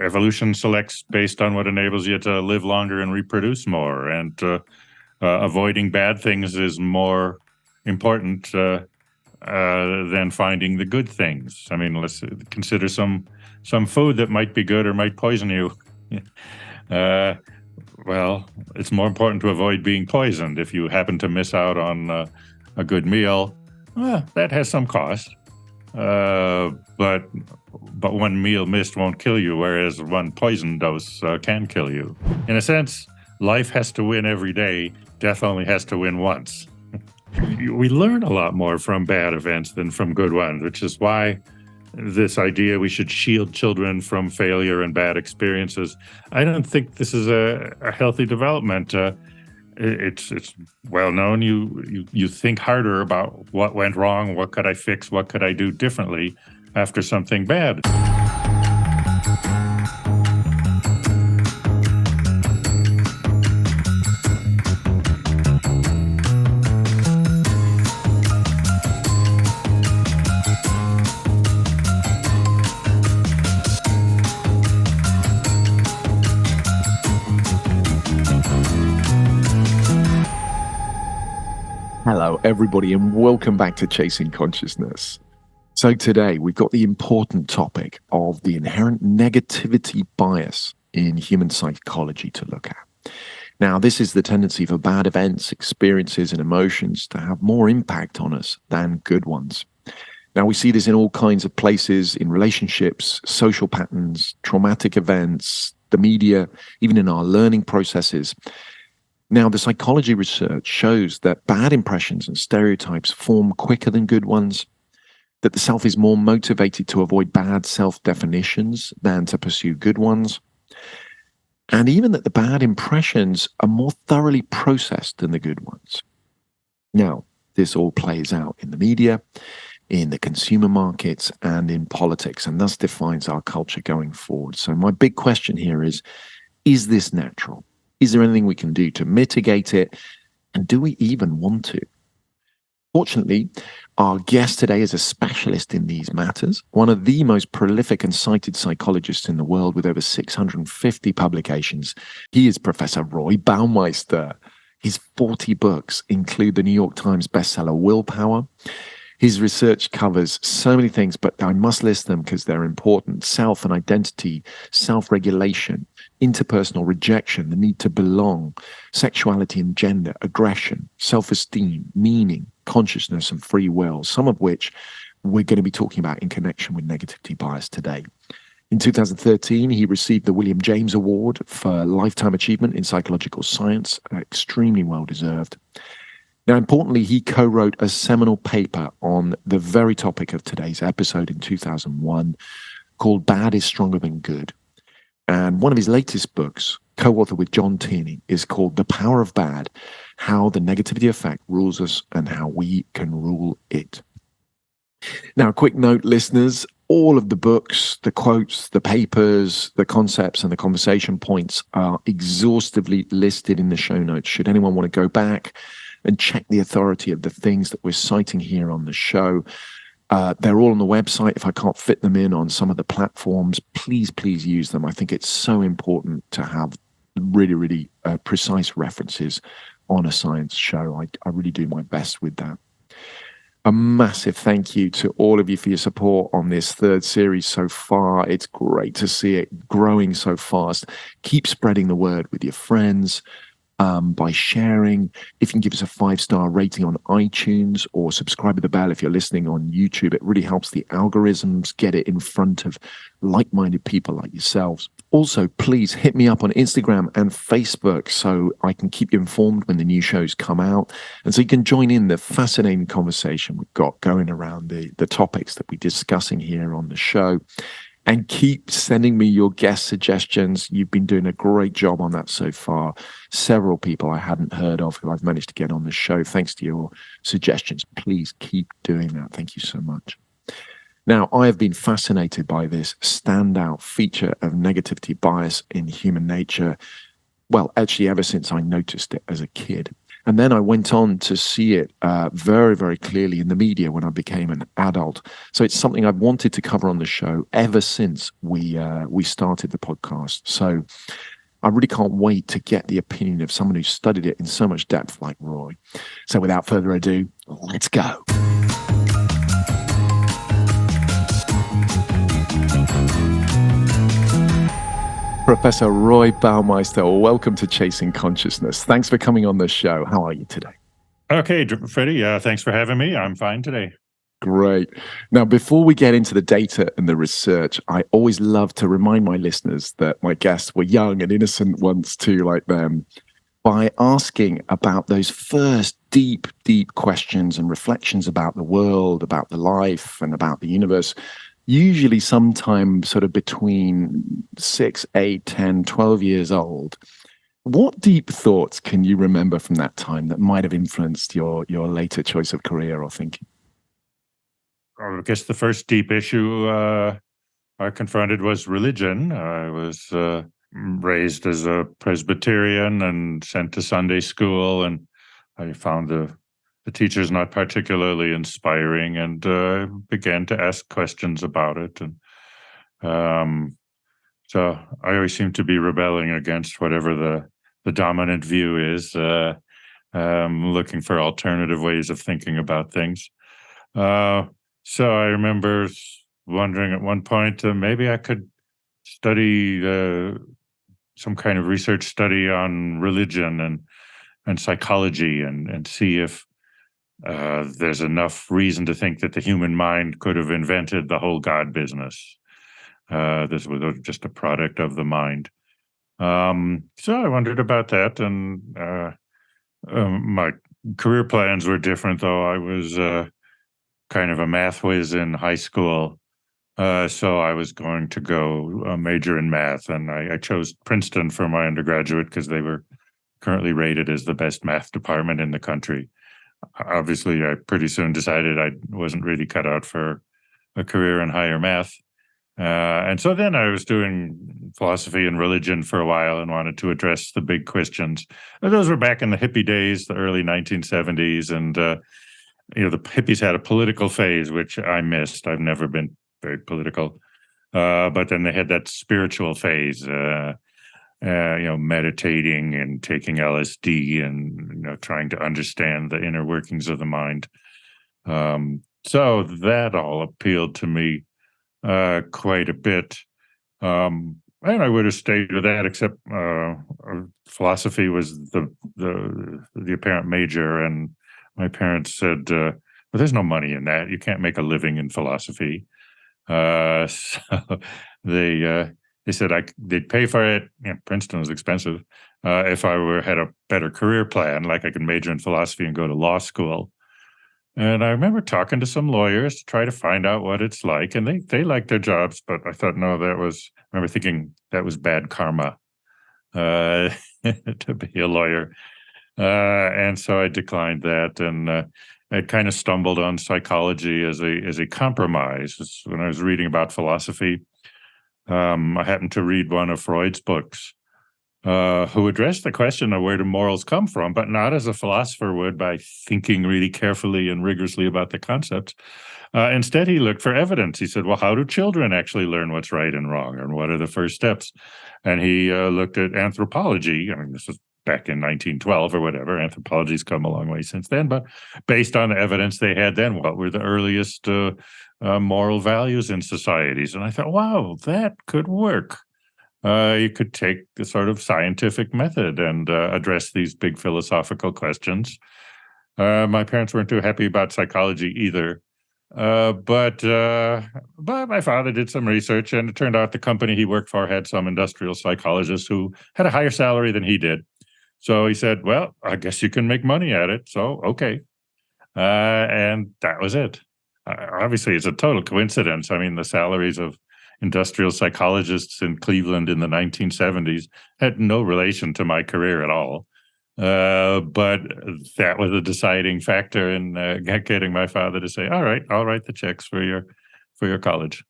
evolution selects based on what enables you to live longer and reproduce more, and avoiding bad things is more important than finding the good things. I mean, let's consider some food that might be good or might poison you. Well, it's more important to avoid being poisoned. If you happen to miss out on a good meal, that has some cost. But one meal missed won't kill you, whereas one poison dose can kill you. In a sense, life has to win every day. Death only has to win once. We learn a lot more from bad events than from good ones, which is why this idea we should shield children from failure and bad experiences, I don't think this is a healthy development. It's well known. You think harder about what went wrong, what could I fix, what could I do differently after something bad. Hello, everybody, and welcome back to Chasing Consciousness. So today we've got the important topic of the inherent negativity bias in human psychology to look at. Now, this is the tendency for bad events, experiences, and emotions to have more impact on us than good ones. Now, we see this in all kinds of places, in relationships, social patterns, traumatic events, the media, even in our learning processes. Now, the psychology research shows that bad impressions and stereotypes form quicker than good ones, that the self is more motivated to avoid bad self-definitions than to pursue good ones, and even that the bad impressions are more thoroughly processed than the good ones. Now, this all plays out in the media, in the consumer markets, and in politics, and thus defines our culture going forward. So my big question here is this natural? Is there anything we can do to mitigate it? And do we even want to? Fortunately, our guest today is a specialist in these matters, one of the most prolific and cited psychologists in the world with over 650 publications. He is Professor Roy Baumeister. His 40 books include the New York Times bestseller Willpower. His research covers so many things, but I must list them because they're important. Self and identity, self-regulation, interpersonal rejection, the need to belong, sexuality and gender, aggression, self-esteem, meaning, consciousness, and free will, some of which we're going to be talking about in connection with negativity bias today. In 2013, he received the William James Award for Lifetime Achievement in Psychological Science, extremely well-deserved. Now, importantly, he co-wrote a seminal paper on the very topic of today's episode in 2001 called Bad is Stronger Than Good. And one of his latest books, co-authored with John Tierney, is called The Power of Bad, How the Negativity Effect Rules Us and How We Can Rule It. Now, a quick note, listeners, all of the books, the quotes, the papers, the concepts, and the conversation points are exhaustively listed in the show notes. Should anyone want to go back and check the authority of the things that we're citing here on the show, they're all on the website. If I can't fit them in on some of the platforms, please use them. I think it's so important to have really precise references on a science show. I really do my best with that. A massive thank you to all of you for your support on this third series so far. It's great to see it growing so fast. Keep spreading the word with your friends. By sharing. If you can give us a 5-star rating on iTunes or subscribe to the bell if you're listening on YouTube, it really helps the algorithms get it in front of like-minded people like yourselves. Also, please hit me up on Instagram and Facebook so I can keep you informed when the new shows come out, and so you can join in the fascinating conversation we've got going around the topics that we're discussing here on the show. And keep sending me your guest suggestions. You've been doing a great job on that so far. Several people I hadn't heard of who I've managed to get on the show thanks to your suggestions. Please keep doing that. Thank you so much. Now, I have been fascinated by this standout feature of negativity bias in human nature. Well, actually, ever since I noticed it as a kid. And then I went on to see it very, very clearly in the media when I became an adult. So it's something I've wanted to cover on the show ever since we started the podcast. So I really can't wait to get the opinion of someone who studied it in so much depth like Roy. So without further ado, let's go. Professor Roy Baumeister, welcome to Chasing Consciousness. Thanks for coming on the show. How are you today? Okay, Freddie, thanks for having me. I'm fine today. Great. Now, before we get into the data and the research, I always love to remind my listeners that my guests were young and innocent once too, like them, by asking about those first deep, deep questions and reflections about the world, about the life, and about the universe. Usually sometime sort of between 6, 8, 10, 12 years old. What deep thoughts can you remember from that time that might have influenced your later choice of career or thinking? I guess the first deep issue I confronted was religion. I was raised as a Presbyterian and sent to Sunday school, and I found the teachers not particularly inspiring, and began to ask questions about it. And so I always seem to be rebelling against whatever the dominant view is, looking for alternative ways of thinking about things. So I remember wondering at one point, maybe I could study some kind of research study on religion and psychology, and see if there's enough reason to think that the human mind could have invented the whole God business. This was just a product of the mind. So I wondered about that, and my career plans were different, though. I was kind of a math whiz in high school, so I was going to go major in math, and I chose Princeton for my undergraduate because they were currently rated as the best math department in the country. Obviously, I pretty soon decided I wasn't really cut out for a career in higher math. And so then I was doing philosophy and religion for a while and wanted to address the big questions. And those were back in the hippie days, the early 1970s. And, the hippies had a political phase, which I missed. I've never been very political. But then they had that spiritual phase, meditating and taking LSD and, trying to understand the inner workings of the mind. So that all appealed to me quite a bit. And I would have stayed with that, except philosophy was the apparent major, and my parents said, "Well, there's no money in that. You can't make a living in philosophy." So they said they'd pay for it. Princeton was expensive. If I had a better career plan, like I could major in philosophy and go to law school. And I remember talking to some lawyers to try to find out what it's like, and they liked their jobs, but I thought, no, I remember thinking that was bad karma to be a lawyer. And so I declined that, and I kind of stumbled on psychology as a compromise. When I was reading about philosophy, I happened to read one of Freud's books, who addressed the question of where do morals come from, but not as a philosopher would, by thinking really carefully and rigorously about the concepts. Instead, he looked for evidence. He said, well, how do children actually learn what's right and wrong, and what are the first steps? And he looked at anthropology. I mean, this was back in 1912 or whatever. Anthropology's come a long way since then, but based on the evidence they had then, what were the earliest moral values in societies? And I thought, wow, that could work. You could take the sort of scientific method and address these big philosophical questions. My parents weren't too happy about psychology either, but my father did some research, and it turned out the company he worked for had some industrial psychologists who had a higher salary than he did. So he said, well, I guess you can make money at it. So, okay. And that was it. Obviously, it's a total coincidence. I mean, the salaries of industrial psychologists in Cleveland in the 1970s had no relation to my career at all. But that was a deciding factor in getting my father to say, all right, I'll write the checks for your college.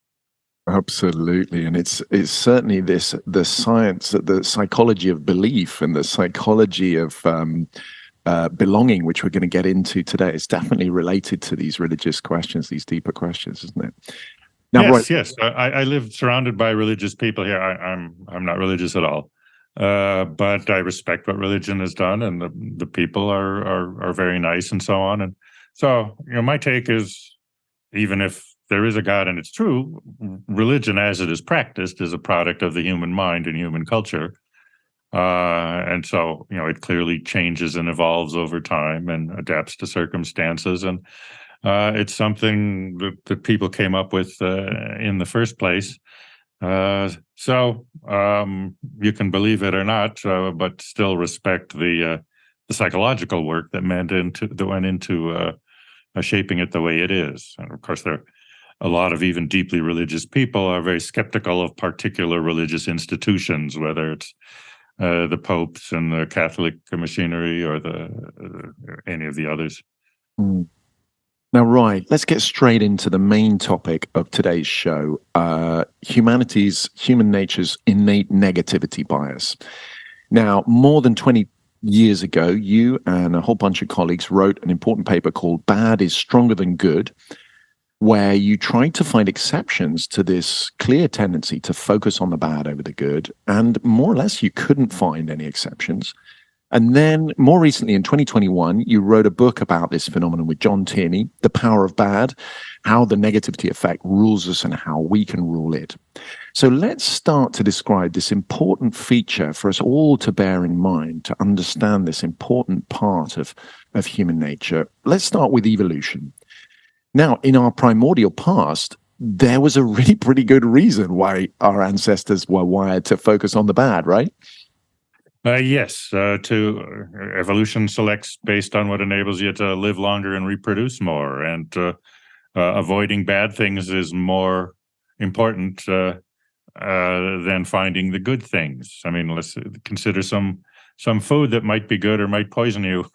Absolutely. And it's certainly the science, the psychology of belief and the psychology of belonging, which we're going to get into today, is definitely related to these religious questions, these deeper questions, isn't it? Now, Yes, Roy, yes. I live surrounded by religious people here. I'm not religious at all, but I respect what religion has done, and the people are very nice and so on. And so, my take is, even if there is a God and it's true, religion as it is practiced is a product of the human mind and human culture. And so, it clearly changes and evolves over time and adapts to circumstances. And it's something that people came up with in the first place. So you can believe it or not, but still respect the psychological work that went into shaping it the way it is. And of course, there are a lot of even deeply religious people are very skeptical of particular religious institutions, whether it's the popes and the Catholic machinery or any of the others. Mm. Now, Roy, let's get straight into the main topic of today's show, human nature's innate negativity bias. Now, more than 20 years ago, you and a whole bunch of colleagues wrote an important paper called Bad is Stronger Than Good, where you tried to find exceptions to this clear tendency to focus on the bad over the good, and more or less you couldn't find any exceptions. And then more recently, in 2021, you wrote a book about this phenomenon with John Tierney, The Power of Bad, how the negativity effect rules us and how we can rule it. So let's start to describe this important feature for us all to bear in mind, to understand this important part of human nature. Let's start with evolution. Now, in our primordial past, there was a really pretty good reason why our ancestors were wired to focus on the bad, right? Yes, evolution selects based on what enables you to live longer and reproduce more, and avoiding bad things is more important than finding the good things. I mean, let's consider some food that might be good or might poison you.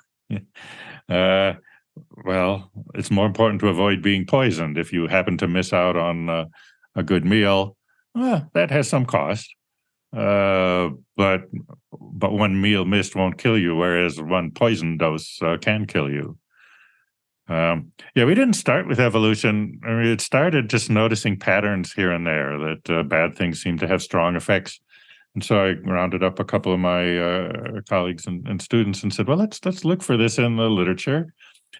Well, it's more important to avoid being poisoned. If you happen to miss out on a good meal, that has some cost. But one meal missed won't kill you, whereas one poison dose can kill you. We didn't start with evolution. I mean, it started just noticing patterns here and there that bad things seem to have strong effects. And so I rounded up a couple of my colleagues and students and said, well, let's look for this in the literature,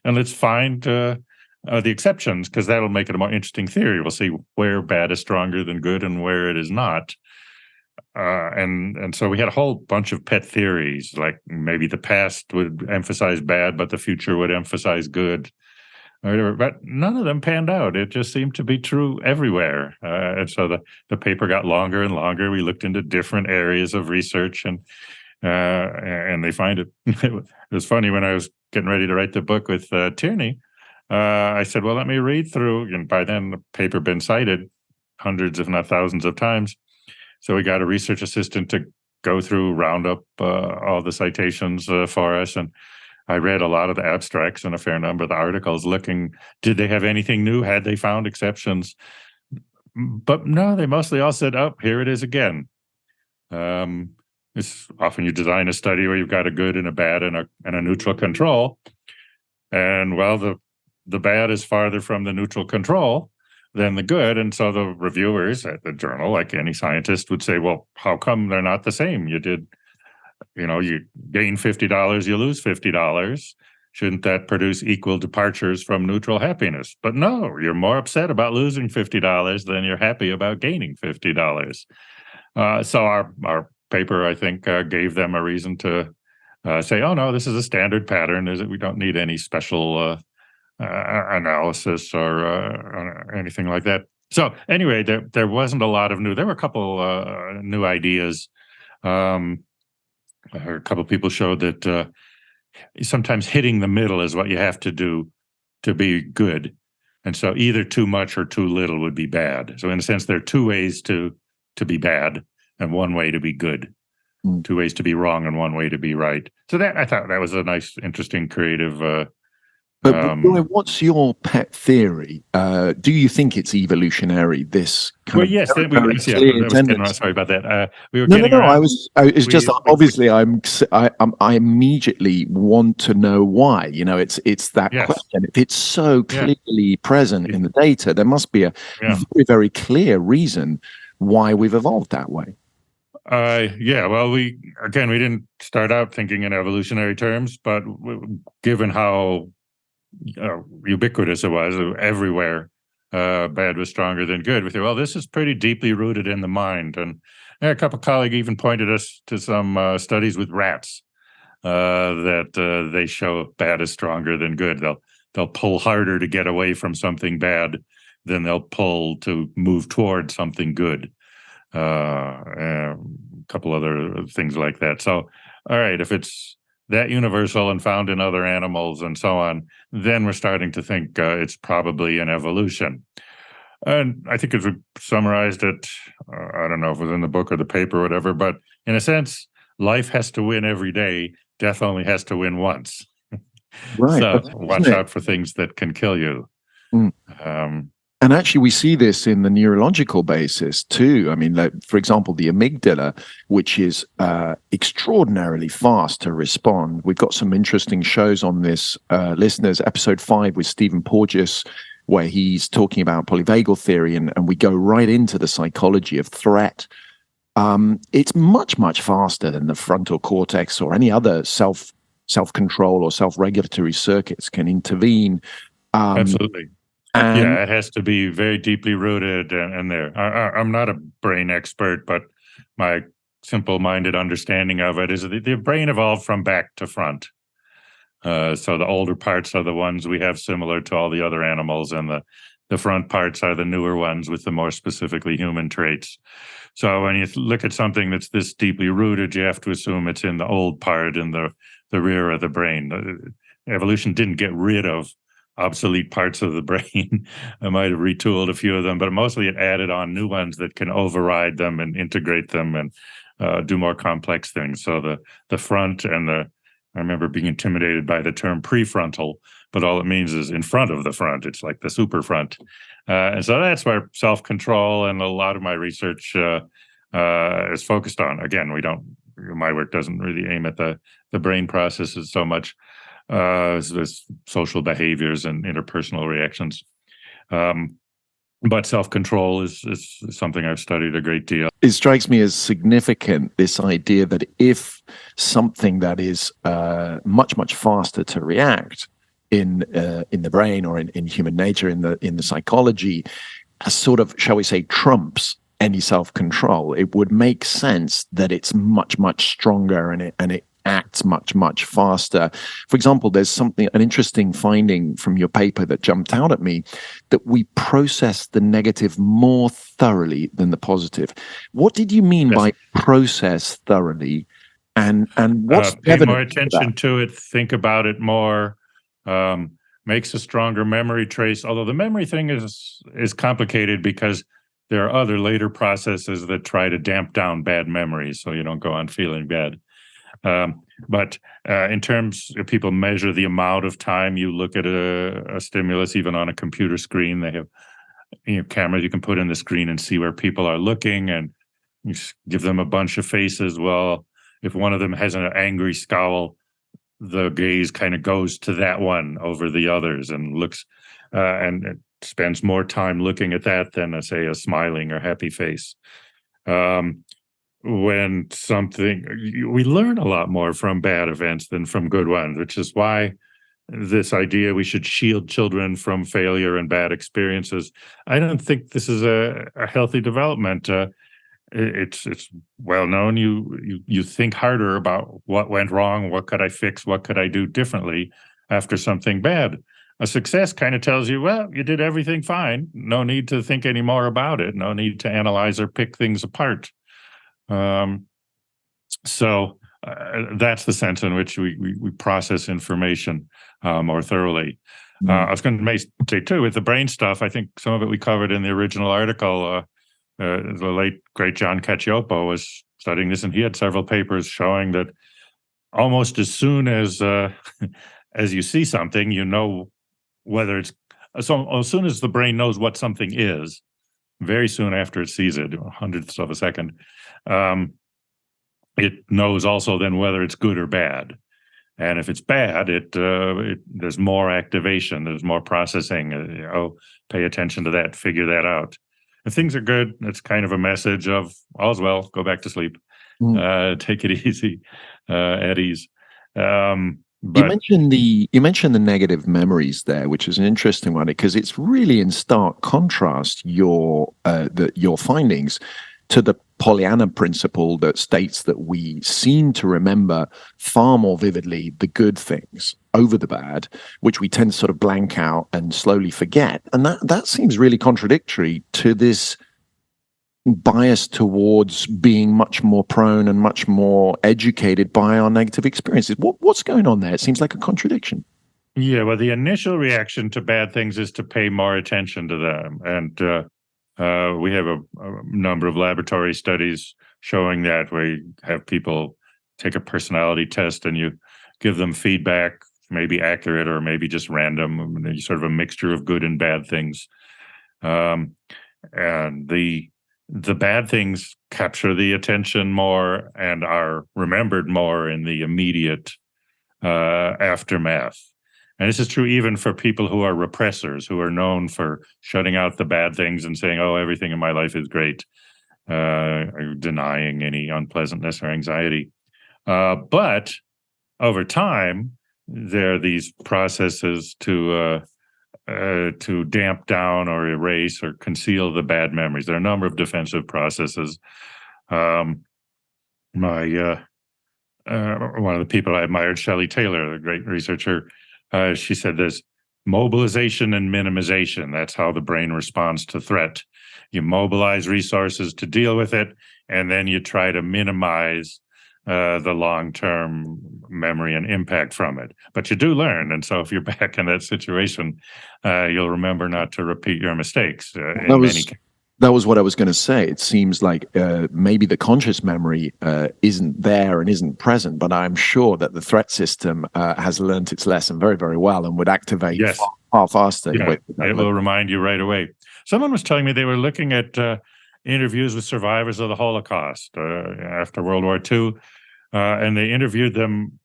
and let's find the exceptions, because that'll make it a more interesting theory. We'll see where bad is stronger than good and where it is not. And so we had a whole bunch of pet theories, like maybe the past would emphasize bad, but the future would emphasize good. But none of them panned out. It just seemed to be true everywhere. And so the paper got longer and longer. We looked into different areas of research, and they find it. It was funny when I was getting ready to write the book with Tierney. I said, well, let me read through. And by then, the paper had been cited hundreds, if not thousands of times. So we got a research assistant to go through, round up all the citations for us. And I read a lot of the abstracts and a fair number of the articles looking, did they have anything new? Had they found exceptions? But no, they mostly all said, oh, here it is again. It's often you design a study where you've got a good and a bad and a neutral control. And well, the bad is farther from the neutral control than the good. And so the reviewers at the journal, like any scientist, would say, well, how come they're not the same? You gain $50, you lose $50. Shouldn't that produce equal departures from neutral happiness? But no, you're more upset about losing $50 than you're happy about gaining $50. So our paper, I think, gave them a reason to say, oh, no, this is a standard pattern. We don't need any special analysis or anything like that. So anyway, there wasn't a lot of new. There were a couple new ideas. A couple of people showed that sometimes hitting the middle is what you have to do to be good, and so either too much or too little would be bad. So in a sense, there are two ways to be bad and one way to be good. Two ways to be wrong and one way to be right. So that, I thought that was a nice, interesting, creative But Roy, what's your pet theory? Do you think it's evolutionary? This kind Well, of yes, very, that, very yeah, clear that was getting around. tendency. Sorry about that. We were No, no, getting no. around. It's just We obviously I immediately want to know why. You know, it's that yes, question. If it's so yeah, clearly present in the data, there must be a yeah. very, very clear reason why we've evolved that way. Yeah, well, we didn't start out thinking in evolutionary terms, but given how ubiquitous it was everywhere, bad was stronger than good. We thought, well, this is pretty deeply rooted in the mind. And a couple of colleagues even pointed us to some studies with rats that they show bad is stronger than good. They'll pull harder to get away from something bad than they'll pull to move toward something good. A couple other things like that. So, all right, if it's that universal and found in other animals and so on, then we're starting to think it's probably an evolution. And I think as we summarized it, I don't know if it was in the book or the paper or whatever, but in a sense, life has to win every day. Death only has to win once. Right. So watch out for things that can kill you. Mm. And actually, we see this in the neurological basis too. I mean, like, for example, the amygdala, which is extraordinarily fast to respond. We've got some interesting shows on this, listeners. Episode 5 with Stephen Porges, where he's talking about polyvagal theory, and we go right into the psychology of threat. It's much, much faster than the frontal cortex or any other self-control or self-regulatory circuits can intervene. Absolutely. And Yeah, it has to be very deeply rooted and there. I'm not a brain expert, but my simple-minded understanding of it is that the brain evolved from back to front. So the older parts are the ones we have similar to all the other animals, and the front parts are the newer ones with the more specifically human traits. So when you look at something that's this deeply rooted, you have to assume it's in the old part, in the rear of the brain. Evolution didn't get rid of obsolete parts of the brain. I might have retooled a few of them, but mostly it added on new ones that can override them and integrate them and do more complex things. So the front and I remember being intimidated by the term prefrontal, but all it means is in front of the front. It's like the super front. And so that's where self-control and a lot of my research is focused on. Again, my work doesn't really aim at the brain processes so much. There's social behaviors and interpersonal reactions. But self-control is something I've studied a great deal. It strikes me as significant, this idea that if something that is much, much faster to react in the brain or in human nature, in the psychology, sort of, shall we say, trumps any self-control, it would make sense that it's much, much stronger and it acts much, much faster. For example, there's an interesting finding from your paper that jumped out at me, that we process the negative more thoroughly than the positive. What did you mean by process thoroughly? And what's pay evidence more attention to it, think about it more, makes a stronger memory trace. Although the memory thing is complicated because there are other later processes that try to damp down bad memories so you don't go on feeling bad. But in terms of people measure the amount of time you look at a stimulus, even on a computer screen, they have cameras you can put in the screen and see where people are looking, and you give them a bunch of faces. Well, if one of them has an angry scowl, the gaze kind of goes to that one over the others and looks and it spends more time looking at that than, say, a smiling or happy face. When we learn a lot more from bad events than from good ones, which is why this idea we should shield children from failure and bad experiences, I don't think this is a healthy development. It's well known. You think harder about what went wrong, what could I fix, what could I do differently after something bad. A success kind of tells you, well, you did everything fine. No need to think any more about it. No need to analyze or pick things apart. So that's the sense in which we process information more thoroughly. I was going to say too, with the brain stuff, I think some of it we covered in the original article. The late great John Cacioppo was studying this, and he had several papers showing that almost as soon as as you see something, you know whether it's so. As soon as the brain knows what something is, very soon after it sees it, hundredths of a second, it knows also then whether it's good or bad. And if it's bad, there's more activation, there's more processing. Pay attention to that, figure that out. If things are good, it's kind of a message of all's well, go back to sleep, take it easy, at ease. You mentioned the negative memories there, which is an interesting one because it's really in stark contrast your findings to the Pollyanna principle that states that we seem to remember far more vividly the good things over the bad, which we tend to sort of blank out and slowly forget. And that seems really contradictory to this bias towards being much more prone and much more educated by our negative experiences. What's going on there? It seems like a contradiction. Yeah, well, the initial reaction to bad things is to pay more attention to them. And we have a number of laboratory studies showing that, where you have people take a personality test and you give them feedback, maybe accurate or maybe just random, sort of a mixture of good and bad things. And the bad things capture the attention more and are remembered more in the immediate aftermath. And this is true even for people who are repressors, who are known for shutting out the bad things and saying, oh, everything in my life is great, denying any unpleasantness or anxiety. But over time, there are these processes to damp down or erase or conceal the bad memories. There are a number of defensive processes. One of the people I admired, Shelley Taylor, a great researcher, she said there's mobilization and minimization. That's how the brain responds to threat. You mobilize resources to deal with it, and then you try to minimize the long-term memory and impact from it. But you do learn, and so if you're back in that situation, you'll remember not to repeat your mistakes. That was what I was going to say. It seems like maybe the conscious memory isn't there and isn't present, but I'm sure that the threat system has learned its lesson very, very well and would activate far faster. Yeah, it will remind you right away. Someone was telling me they were looking at interviews with survivors of the Holocaust after World War II, and they interviewed them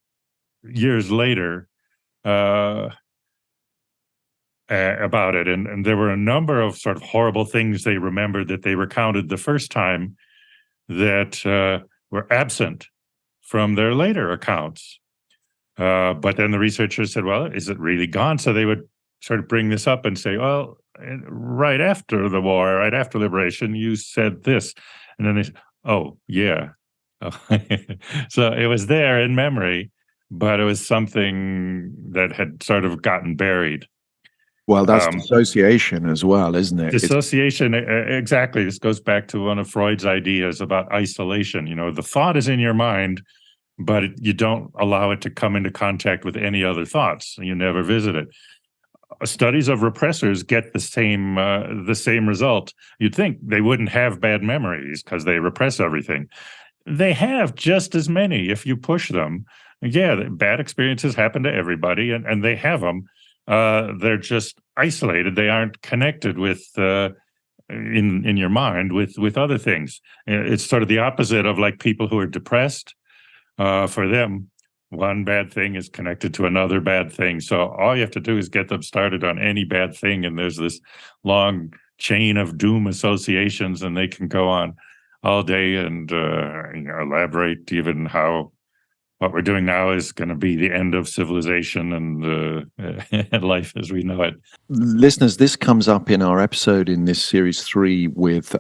years later about it, and there were a number of sort of horrible things they remembered that they recounted the first time that were absent from their later accounts. But then the researchers said, well, is it really gone? So they would sort of bring this up and say, well, right after the war, right after liberation, you said this. And then they said, oh, yeah. So it was there in memory, but it was something that had sort of gotten buried. Well, that's dissociation as well, isn't it? Dissociation, exactly. This goes back to one of Freud's ideas about isolation. You know, the thought is in your mind, but you don't allow it to come into contact with any other thoughts. You never visit it. Studies of repressors get the same result. You'd think they wouldn't have bad memories because they repress everything. They have just as many if you push them. Yeah, bad experiences happen to everybody, and they have them. They're just isolated. They aren't connected with in your mind with other things. It's sort of the opposite of like people who are depressed. For them, one bad thing is connected to another bad thing. So all you have to do is get them started on any bad thing, and there's this long chain of doom associations, and they can go on all day and elaborate even how what we're doing now is going to be the end of civilization and life as we know it. Listeners, this comes up in our episode in this series 3 with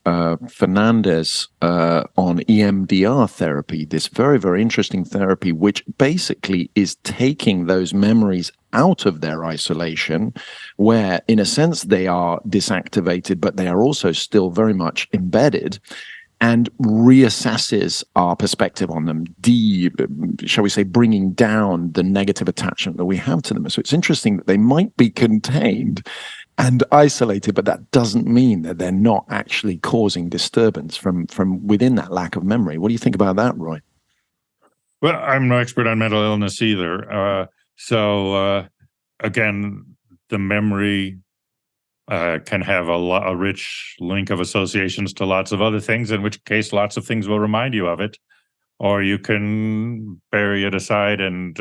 Fernandez on EMDR therapy, this very, very interesting therapy, which basically is taking those memories out of their isolation, where in a sense they are disactivated, but they are also still very much embedded, and reassesses our perspective on them, shall we say, bringing down the negative attachment that we have to them. So it's interesting that they might be contained and isolated, but that doesn't mean that they're not actually causing disturbance from within that lack of memory. What do you think about that, Roy? Well, I'm no expert on mental illness either, So again, the memory can have a rich link of associations to lots of other things, in which case lots of things will remind you of it, or you can bury it aside and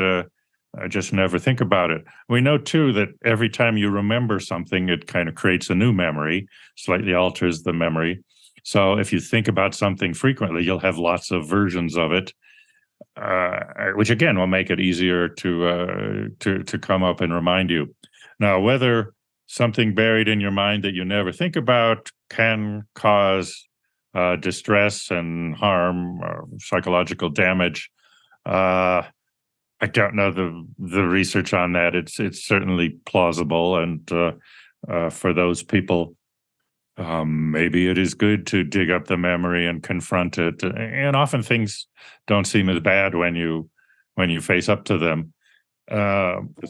just never think about it. We know, too, that every time you remember something, it kind of creates a new memory, slightly alters the memory. So if you think about something frequently, you'll have lots of versions of it, which again will make it easier to come up and remind you. Now, whether something buried in your mind that you never think about can cause distress and harm or psychological damage, I don't know the research on that. It's certainly plausible, and for those people, maybe it is good to dig up the memory and confront it. And often things don't seem as bad when you face up to them.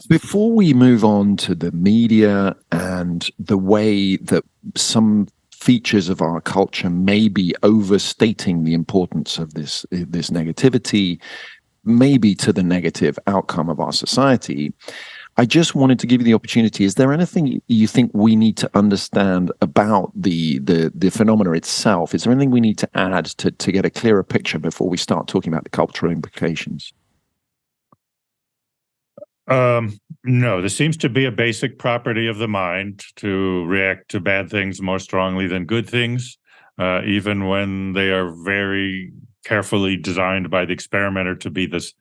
Before we move on to the media and the way that some features of our culture may be overstating the importance of this negativity, maybe to the negative outcome of our society, I just wanted to give you the opportunity. Is there anything you think we need to understand about the phenomena itself? Is there anything we need to add to get a clearer picture before we start talking about the cultural implications? No, there seems to be a basic property of the mind to react to bad things more strongly than good things, even when they are very carefully designed by the experimenter to be this,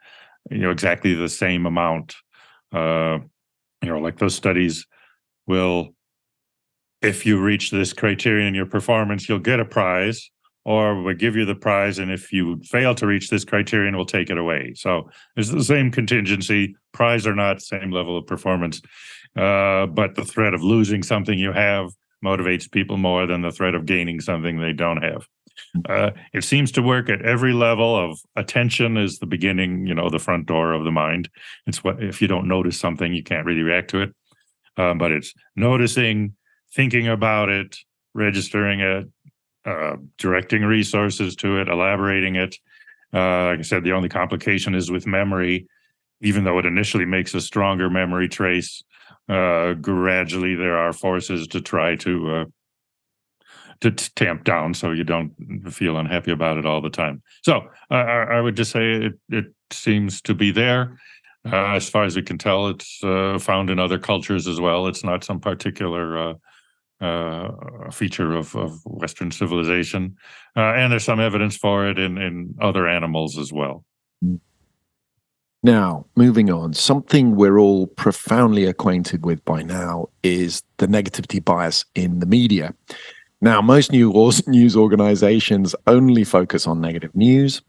exactly the same amount. Like those studies will, if you reach this criterion in your performance, you'll get a prize, or we'll give you the prize, and if you fail to reach this criterion, we'll take it away. So it's the same contingency, prize or not, same level of performance. But the threat of losing something you have motivates people more than the threat of gaining something they don't have. It seems to work at every level of attention is the beginning, the front door of the mind. It's what, if you don't notice something, you can't really react to it. But it's noticing, thinking about it, registering it, directing resources to it, elaborating it. Like I said, the only complication is with memory. Even though it initially makes a stronger memory trace, gradually there are forces to try to tamp down so you don't feel unhappy about it all the time. So I would just say it seems to be there. As far as we can tell, it's found in other cultures as well. It's not some particular feature of Western civilization. And there's some evidence for it in other animals as well. Now, moving on, something we're all profoundly acquainted with by now is the negativity bias in the media. Now, most news organizations only focus on negative news.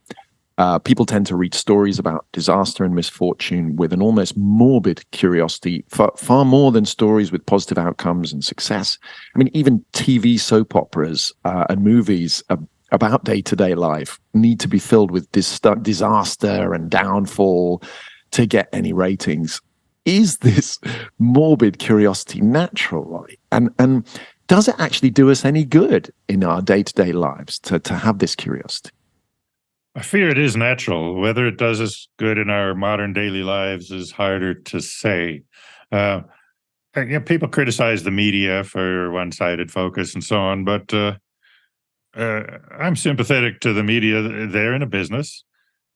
People tend to read stories about disaster and misfortune with an almost morbid curiosity, far more than stories with positive outcomes and success. I mean, even TV soap operas and movies about day-to-day life need to be filled with disaster and downfall to get any ratings. Is this morbid curiosity natural, right? And does it actually do us any good in our day-to-day lives to have this curiosity? I fear it is natural. Whether it does us good in our modern daily lives is harder to say. People criticize the media for one-sided focus and so on, but I'm sympathetic to the media. They're in a business,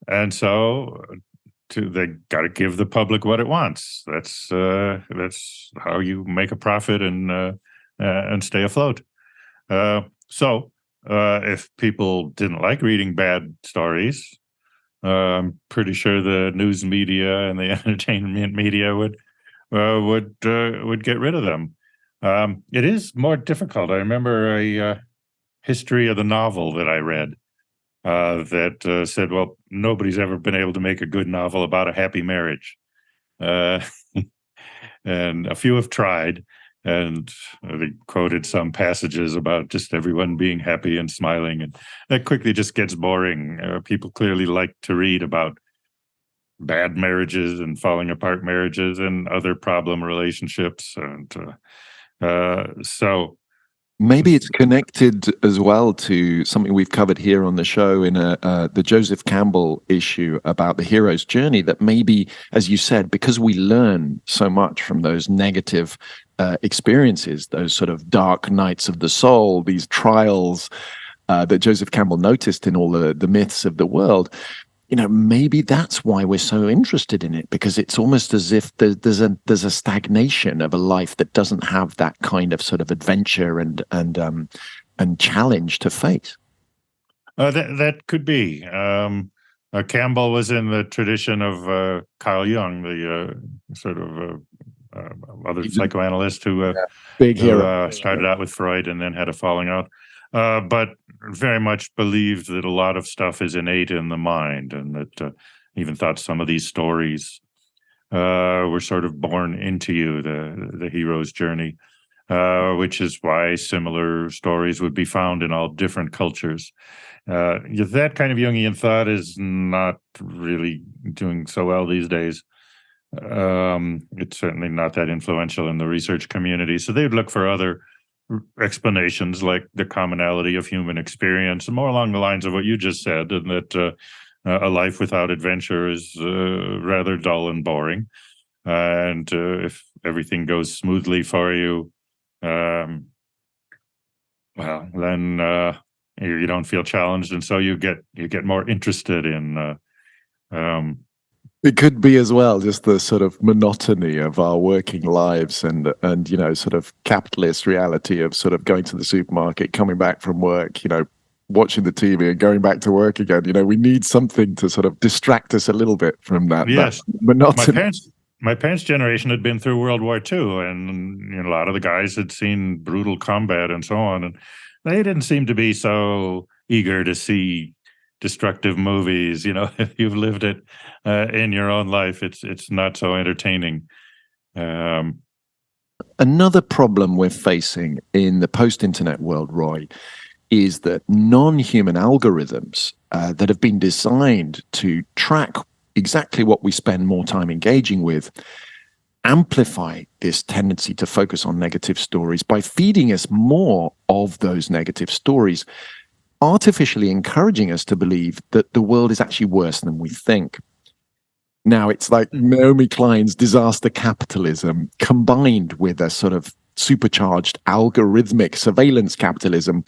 and so they got to give the public what it wants. That's how you make a profit and stay afloat. So if people didn't like reading bad stories, I'm pretty sure the news media and the entertainment media would get rid of them. It is more difficult. I remember a history of the novel that I read that said, well, nobody's ever been able to make a good novel about a happy marriage. And a few have tried, and they quoted some passages about just everyone being happy and smiling, and that quickly just gets boring. People clearly like to read about bad marriages and falling apart marriages and other problem relationships. And so Maybe it's connected as well to something we've covered here on the show in the Joseph Campbell issue about the hero's journey, that maybe, as you said, because we learn so much from those negative experiences, those sort of dark nights of the soul, these trials that Joseph Campbell noticed in all the myths of the world, maybe that's why we're so interested in it, because it's almost as if there's a stagnation of a life that doesn't have that kind of sort of adventure and challenge to face. That could be. Campbell was in the tradition of Carl Jung, the sort of other psychoanalyst who big hero started out with Freud and then had a falling out, but very much believed that a lot of stuff is innate in the mind, and that even thought some of these stories were sort of born into you, the hero's journey, which is why similar stories would be found in all different cultures. That kind of Jungian thought is not really doing so well these days. It's certainly not that influential in the research community. So they'd look for other explanations, like the commonality of human experience, more along the lines of what you just said, and that a life without adventure is rather dull and boring. And if everything goes smoothly for you, well, then you don't feel challenged, and so you get more interested in. It could be as well just the sort of monotony of our working lives and sort of capitalist reality of sort of going to the supermarket, coming back from work, watching the TV and going back to work again. We need something to sort of distract us a little bit from that. Yes, that monotony. My parents' generation had been through World War II, and a lot of the guys had seen brutal combat and so on, and they didn't seem to be so eager to see destructive movies. If you've lived it in your own life, it's not so entertaining. Another problem we're facing in the post-internet world, Roy, is that non-human algorithms that have been designed to track exactly what we spend more time engaging with amplify this tendency to focus on negative stories by feeding us more of those negative stories, artificially encouraging us to believe that the world is actually worse than we think. Now, it's like Naomi Klein's disaster capitalism combined with a sort of supercharged algorithmic surveillance capitalism.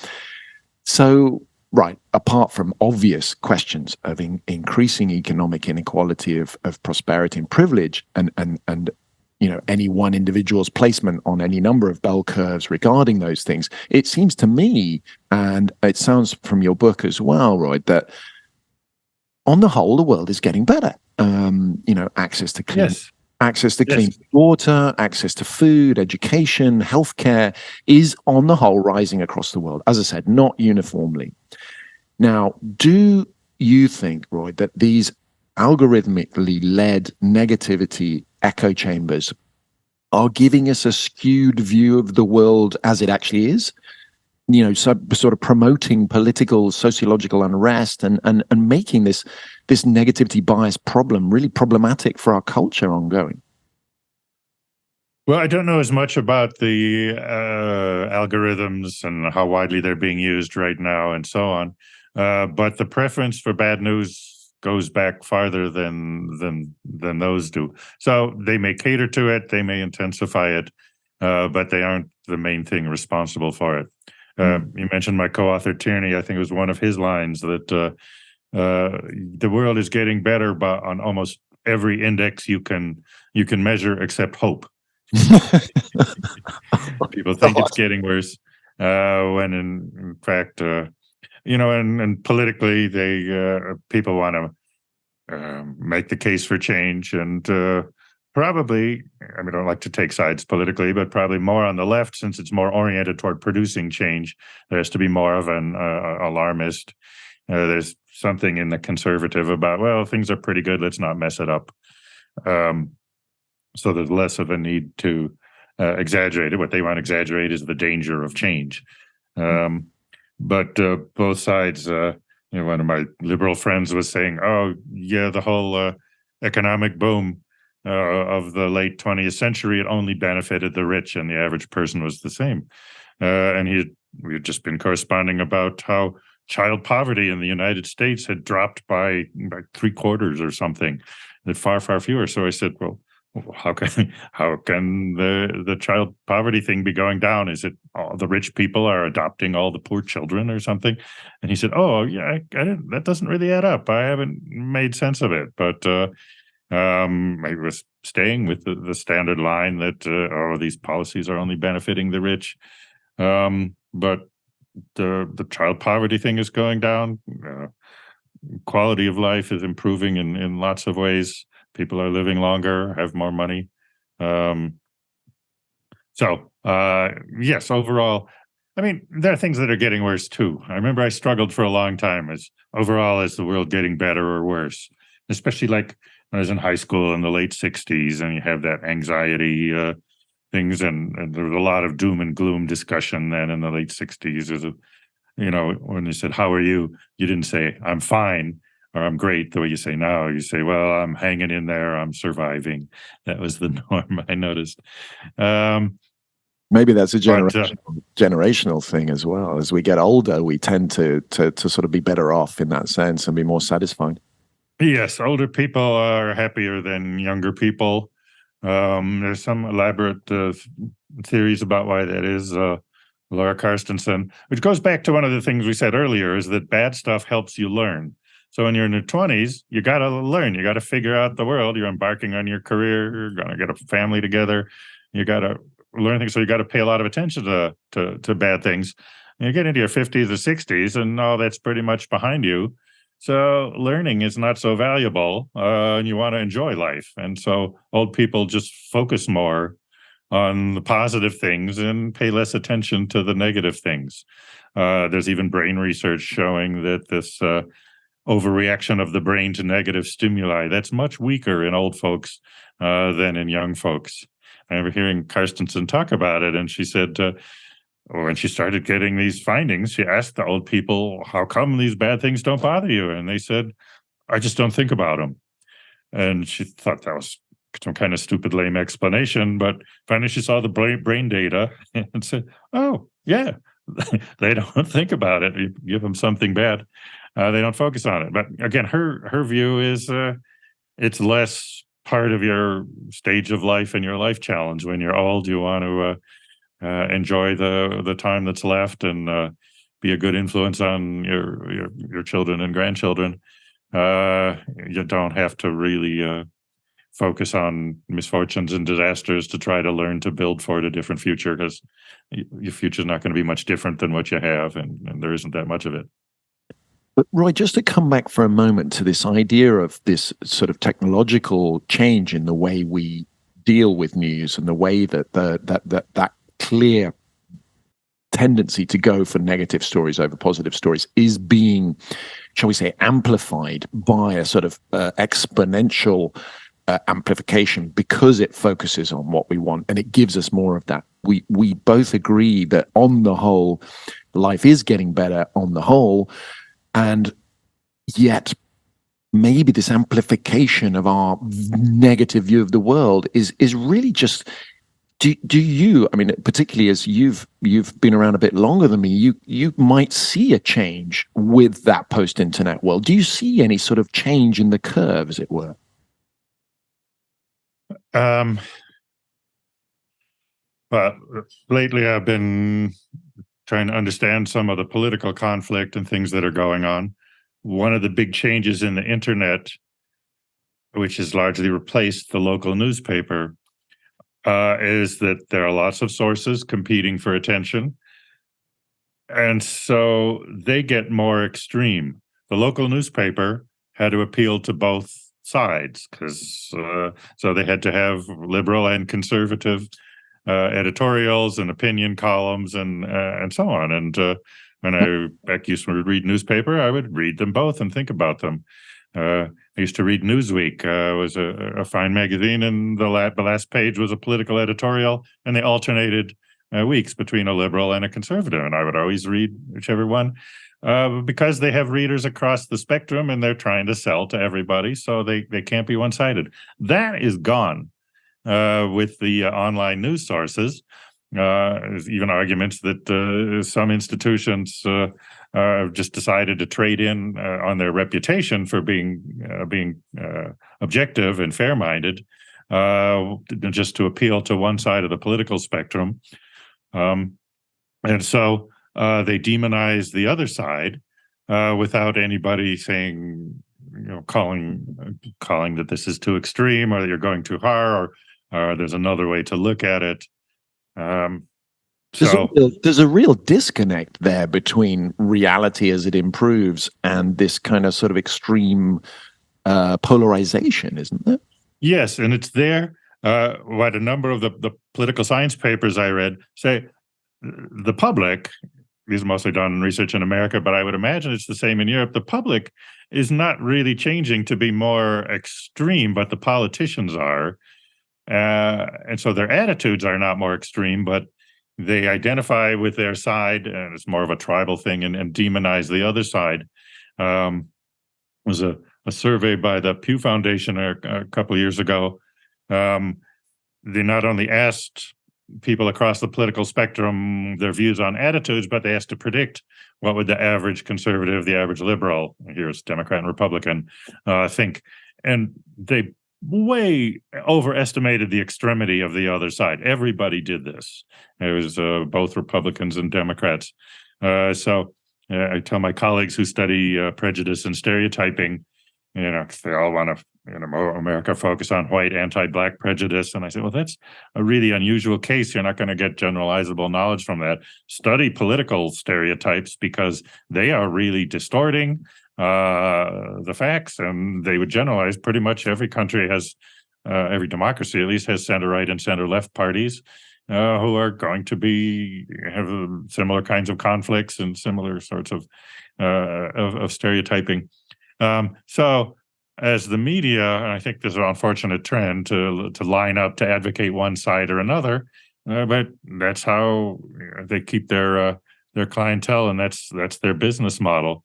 So, right, apart from obvious questions of increasing economic inequality of prosperity and privilege, and any one individual's placement on any number of bell curves regarding those things, it seems to me, and it sounds from your book as well, Roy, that on the whole, the world is getting better. Access to clean, clean water, access to food, education, healthcare is on the whole rising across the world. As I said, not uniformly. Now, do you think, Roy, that these algorithmically led negativity echo chambers are giving us a skewed view of the world as it actually is? Sort of promoting political, sociological unrest and making this negativity bias problem really problematic for our culture ongoing. Well, I don't know as much about the algorithms and how widely they're being used right now and so on, but the preference for bad news goes back farther than those do. So they may cater to it, they may intensify it, but they aren't the main thing responsible for it. You mentioned my co-author Tierney. I think it was one of his lines that the world is getting better, but on almost every index you can measure except hope. People think it's getting worse, when in fact, and politically, people want to make the case for change, and probably, I don't like to take sides politically, but probably more on the left, since it's more oriented toward producing change. There has to be more of an alarmist. There's something in the conservative about, well, things are pretty good, let's not mess it up. So there's less of a need to exaggerate it. What they want to exaggerate is the danger of change. But both sides, one of my liberal friends was saying, oh, yeah, the whole economic boom of the late 20th century, it only benefited the rich, and the average person was the same. And he we've just been corresponding about how child poverty in the United States had dropped by 3/4 or something, that far fewer. So I said, well, how can the child poverty thing be going down? Is it all the rich people are adopting all the poor children or something? And he said, oh yeah, that doesn't really add up. I haven't made sense of it, but I was staying with the standard line that these policies are only benefiting the rich. But the child poverty thing is going down. Quality of life is improving in lots of ways. People are living longer, have more money. Yes, overall, I mean, there are things that are getting worse too. I remember I struggled for a long time is the world getting better or worse, especially like when I was in high school in the late 60s and you have that anxiety things, and there was a lot of doom and gloom discussion then in the late 60s. When they said, how are you? You didn't say, I'm fine or I'm great the way you say now. You say, well, I'm hanging in there, I'm surviving. That was the norm, I noticed. Maybe that's a generational thing as well. As we get older, we tend to sort of be better off in that sense and be more satisfied. Yes, older people are happier than younger people. There's some elaborate theories about why that is. Laura Carstensen, which goes back to one of the things we said earlier, is that bad stuff helps you learn. So when you're in your 20s, you got to learn. You got to figure out the world. You're embarking on your career. You're going to get a family together. You got to learn things. So you got to pay a lot of attention to bad things. And you get into your 50s or 60s, and all that's pretty much behind you. So learning is not so valuable, and you want to enjoy life. And so old people just focus more on the positive things and pay less attention to the negative things. There's even brain research showing that this overreaction of the brain to negative stimuli, that's much weaker in old folks than in young folks. I remember hearing Carstensen talk about it, and she said, when she started getting these findings, she asked the old people, how come these bad things don't bother you? And they said, I just don't think about them. And she thought that was some kind of stupid, lame explanation, but finally she saw the brain data and said, oh, yeah, they don't think about it. You give them something bad, they don't focus on it. But again, her view is it's less part of your stage of life and your life challenge. When you're old, you want to enjoy the time that's left and be a good influence on your children and grandchildren. You don't have to really focus on misfortunes and disasters to try to learn to build for a different future, because your future is not going to be much different than what you have, and there isn't that much of it. But Roy, just to come back for a moment to this idea of this sort of technological change in the way we deal with news and the way that that clear tendency to go for negative stories over positive stories is being, shall we say, amplified by a sort of exponential amplification, because it focuses on what we want and it gives us more of that. We both agree that on the whole, life is getting better on the whole, and yet maybe this amplification of our negative view of the world is really just. Do you? I mean, particularly as you've been around a bit longer than me, you might see a change with that post-internet world. Do you see any sort of change in the curve, as it were? But lately I've been trying to understand some of the political conflict and things that are going on. One of the big changes in the internet, which has largely replaced the local newspaper, is that there are lots of sources competing for attention. And so they get more extreme. The local newspaper had to appeal to both sides, because so they had to have liberal and conservative editorials and opinion columns and so on. And when I used to read newspaper, I would read them both and think about them. I used to read Newsweek. It was a fine magazine, and the last page was a political editorial, and they alternated weeks between a liberal and a conservative, and I would always read whichever one, because they have readers across the spectrum, and they're trying to sell to everybody, so they can't be one-sided. That is gone with the online news sources. There's even arguments that some institutions have just decided to trade in on their reputation for being objective and fair-minded, just to appeal to one side of the political spectrum. And so they demonize the other side without anybody saying, calling that this is too extreme, or that you're going too far, or there's another way to look at it. There's a real disconnect there between reality as it improves and this kind of sort of extreme polarization, isn't there? Yes, and it's there. What a number of the political science papers I read say, the public, these are mostly done in research in America, but I would imagine it's the same in Europe. The public is not really changing to be more extreme, but the politicians are. And so their attitudes are not more extreme, but they identify with their side, and it's more of a tribal thing, and demonize the other side. Was a survey by the Pew Foundation a couple of years ago. They not only asked people across the political spectrum their views on attitudes, but they asked to predict what would the average conservative, the average liberal, here's Democrat and Republican, think. And they way overestimated the extremity of the other side. Everybody did this. It was both Republicans and Democrats. So I tell my colleagues who study prejudice and stereotyping, they all want to, America focus on white anti-black prejudice. And I say, well, that's a really unusual case. You're not going to get generalizable knowledge from that. Study political stereotypes, because they are really distorting the facts, and they would generalize. Pretty much every country has, every democracy at least, has center-right and center-left parties who are going to have similar kinds of conflicts and similar sorts of stereotyping. So as the media, I think there's an unfortunate trend to line up to advocate one side or another, but that's how they keep their clientele, and that's their business model.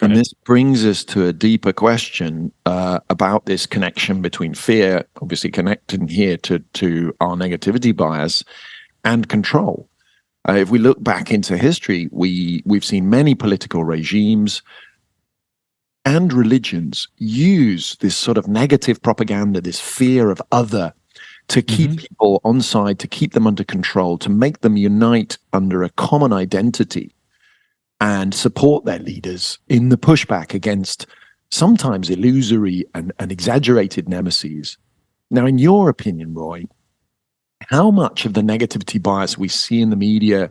And this brings us to a deeper question about this connection between fear, obviously connecting here to our negativity bias, and control. If we look back into history, we've seen many political regimes and religions use this sort of negative propaganda, this fear of other, to keep people on side, to keep them under control, to make them unite under a common identity and support their leaders in the pushback against sometimes illusory and exaggerated nemesis. Now, in your opinion, Roy, how much of the negativity bias we see in the media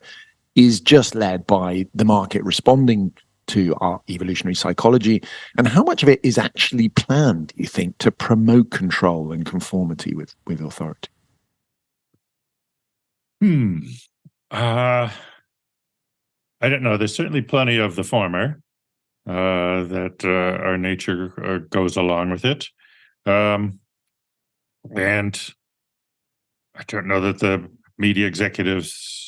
is just led by the market responding to our evolutionary psychology, and how much of it is actually planned, you think, to promote control and conformity with authority? I don't know. There's certainly plenty of the former, that our nature goes along with it. And I don't know that the media executives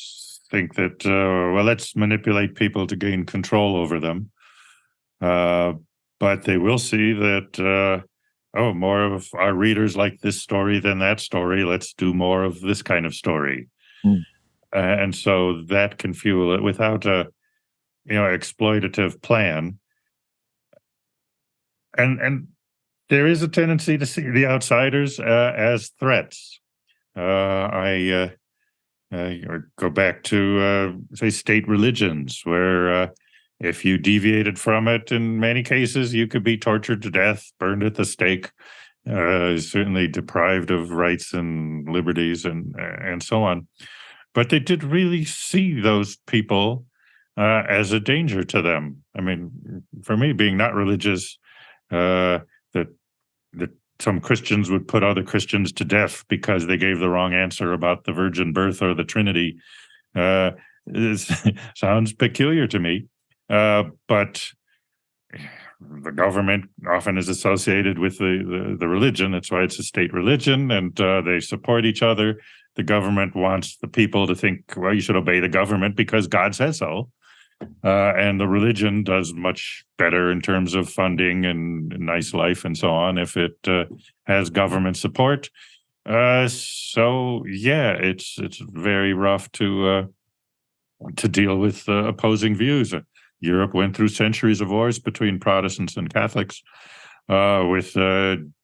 think that, well, let's manipulate people to gain control over them. But they will see that, more of our readers like this story than that story. Let's do more of this kind of story. And so that can fuel it without a, exploitative plan. And there is a tendency to see the outsiders as threats. I go back to, say, state religions, where if you deviated from it, in many cases, you could be tortured to death, burned at the stake, certainly deprived of rights and liberties and so on. But they did really see those people as a danger to them. I mean, for me, being not religious, that some Christians would put other Christians to death because they gave the wrong answer about the virgin birth or the Trinity sounds peculiar to me. But the government often is associated with the religion. That's why it's a state religion, and they support each other. The government wants the people to think, well, you should obey the government because God says so. And the religion does much better in terms of funding and nice life and so on if it has government support. So yeah, it's very rough to deal with opposing views. Europe went through centuries of wars between Protestants and Catholics, with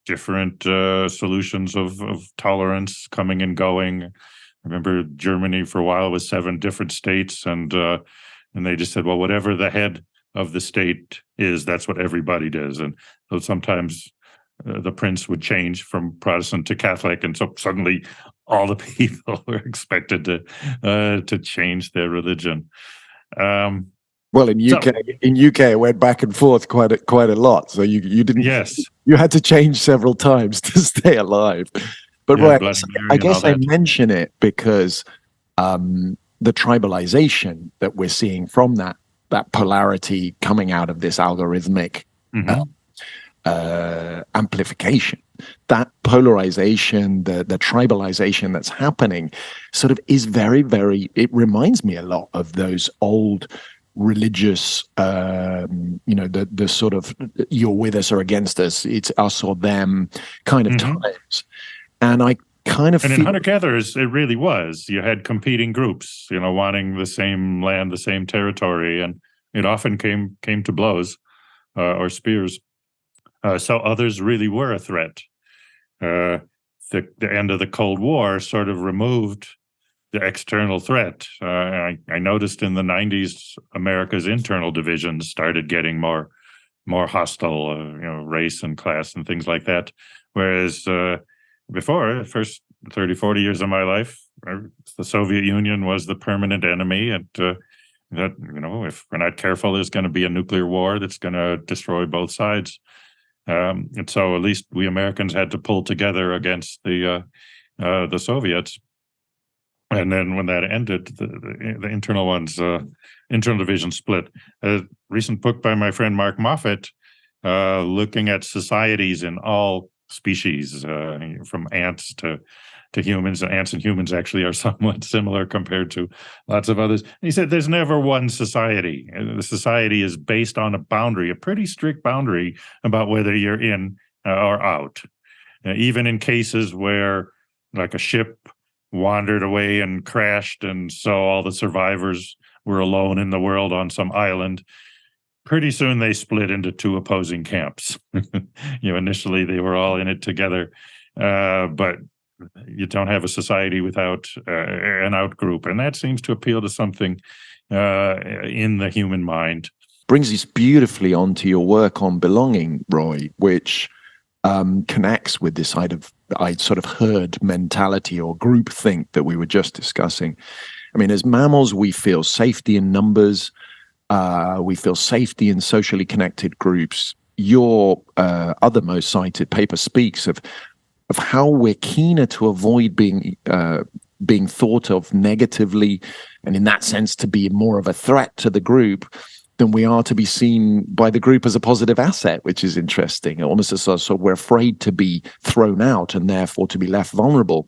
different solutions of tolerance coming and going. I remember Germany for a while was 7 different states, and they just said, well, whatever the head of the state is, that's what everybody does. And so sometimes the prince would change from Protestant to Catholic, and so suddenly all the people were expected to change their religion. Well, in UK, it went back and forth quite a lot. So you didn't. Yes, you had to change several times to stay alive. But yeah, right, I guess I mention it because the tribalization that we're seeing from that polarity coming out of this algorithmic amplification, that polarization, the tribalization that's happening, sort of is very, very. It reminds me a lot of those old religious, the sort of you're with us or against us, it's us or them kind of times. And I kind of and feel, in hunter-gatherers, it really was. You had competing groups, wanting the same land, the same territory, and it often came to blows or spears. So others really were a threat. The end of the Cold War sort of removed the external threat. I noticed in the 90s, America's internal divisions started getting more hostile, race and class and things like that. Whereas before, the first 30, 40 years of my life, the Soviet Union was the permanent enemy. And that, if we're not careful, there's going to be a nuclear war that's going to destroy both sides. And so at least we Americans had to pull together against the Soviets. And then when that ended, the internal division split. A recent book by my friend Mark Moffett, looking at societies in all species, from ants to humans. Ants and humans actually are somewhat similar compared to lots of others. And he said there's never one society. The society is based on a boundary, a pretty strict boundary about whether you're in or out. Even in cases where, like, a ship wandered away and crashed, and so all the survivors were alone in the world on some island, pretty soon they split into 2 opposing camps. Initially they were all in it together, but you don't have a society without an out group, and that seems to appeal to something in the human mind. Brings us beautifully onto your work on belonging, Roy, which connects with this sort of herd mentality or group think that we were just discussing. I mean, as mammals, we feel safety in numbers. We feel safety in socially connected groups. Your other most cited paper speaks of how we're keener to avoid being thought of negatively, and in that sense to be more of a threat to the group, than we are to be seen by the group as a positive asset, which is interesting. Almost as so we're afraid to be thrown out and therefore to be left vulnerable.